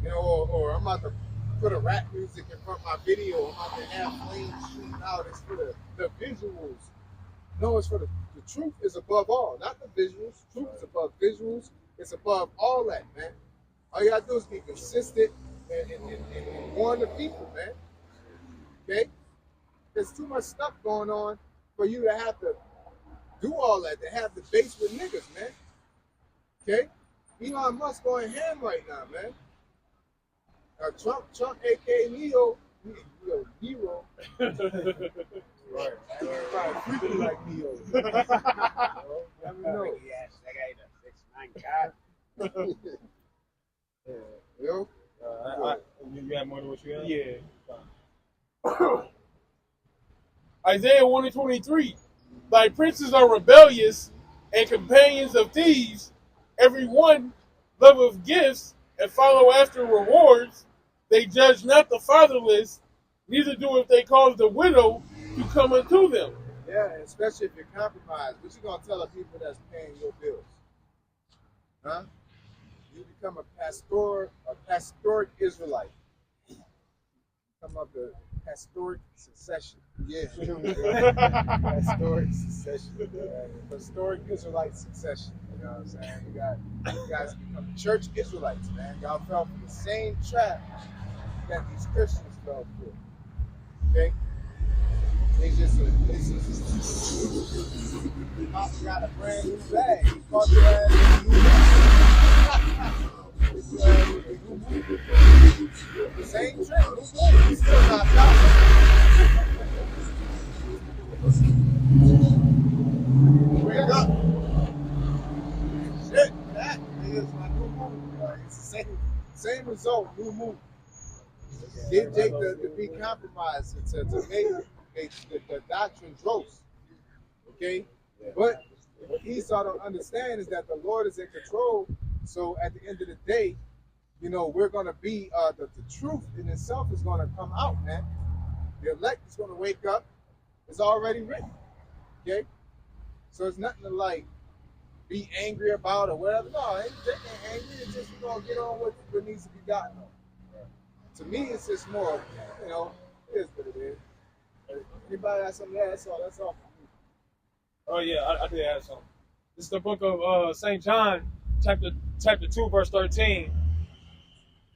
you know, or I'm about to put a rap music in front of my video. I'm about to have flames shooting out. It's for the visuals. No, it's for the truth is above all, not the visuals. Truth is above visuals. It's above all that, man. All you gotta do is be consistent and warn the people, man. Okay? There's too much stuff going on for you to have to do all that, to have the base with niggas, man. Okay? Elon Musk going ham right now, man. Trump, aka Nero. Right. Probably freaking like Neo. Let me know. Yes, that guy the 6'9" guy. Yo? You got more than what you have? Yeah. Isaiah 1:23. Thy princes are rebellious and companions of thieves. Every one loveth gifts and follow after rewards. They judge not the fatherless, neither do if they cause the widow to come unto them. Yeah, especially if you're compromised. What you gonna tell the people that's paying your bills? Huh? You become a pastoral Israelite. Come up the pastoral succession. Yeah. Pastoral succession. Pastoral Israelite succession. You know what I'm saying? You guys become church Israelites, man. Y'all fell for the same trap that these Christians fell for. Okay? Pop got a brand new bag. He caught your ass in a new bag. The same trick, new bag. He's still not out. Wake up. Shit, that is my new move. It's the same result, new move. Get Jake to be compromised to make the doctrine gross. Okay? But what Esau don't understand is that the Lord is in control. So at the end of the day, you know, we're going to be, the truth in itself is going to come out, man. The elect is going to wake up. It's already written. Okay? So it's nothing to like be angry about or whatever. No, they ain't angry. It's just we're going to get on what needs to be gotten on. To me, it's just more, you know, it is what it is. Anybody got something to add? That's all. Oh yeah, I did have something. This is the book of St. John, chapter 2, verse 13.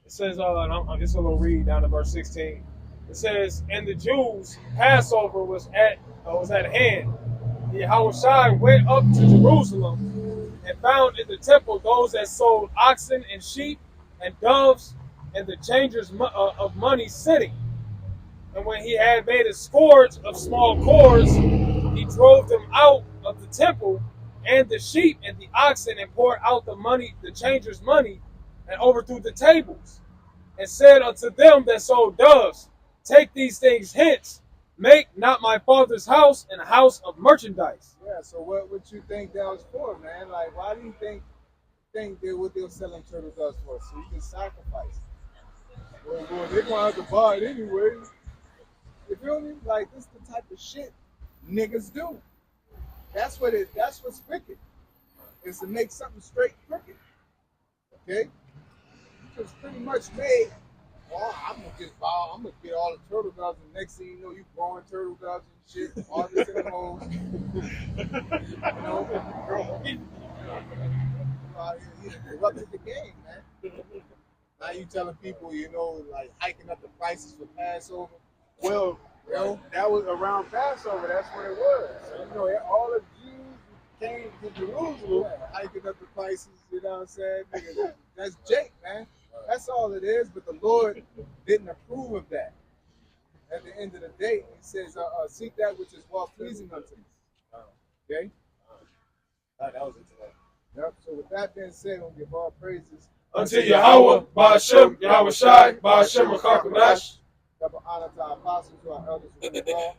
It says, I'm just a little read down to verse 16. It says, and the Jews' Passover was at hand. YAHAWASHI went up to Jerusalem and found in the temple those that sold oxen and sheep and doves and the changers of money sitting. And when he had made a scourge of small cords, he drove them out of the temple and the sheep and the oxen and poured out the money, the changers' money, and overthrew the tables. And said unto them that sold doves, take these things hence, make not my father's house an house of merchandise. Yeah, so what would you think that was for, man? Like, why do you think that what they were selling turtle doves for? So you can sacrifice. Well, they're going to have to buy it anyway. You feel me? Like, this is the type of shit niggas do. That's what's wicked. Is to make something straight crooked. Okay? just pretty much made, well, I'm gonna get all the turtle doves, and next thing you know, you growing turtle doves and shit, harvesting them all. You know, he corrupted the game, man. Now you telling people, you know, like hiking up the prices for Passover. Well, You know, that was around Passover. That's what it was. So, you know, all the Jews came to Jerusalem. hiking up the prices. You know what I'm saying? Nigga, that's Jake, man. That's all it is. But the Lord didn't approve of that. At the end of the day, He says, "Seek that which is well pleasing unto me." Okay. That was it today. Yep. So with that being said, we'll give all praises Unto Yahawah, bahasham, YAHAWASHI, bahasham, double honor to our apostles, to our elders within the law.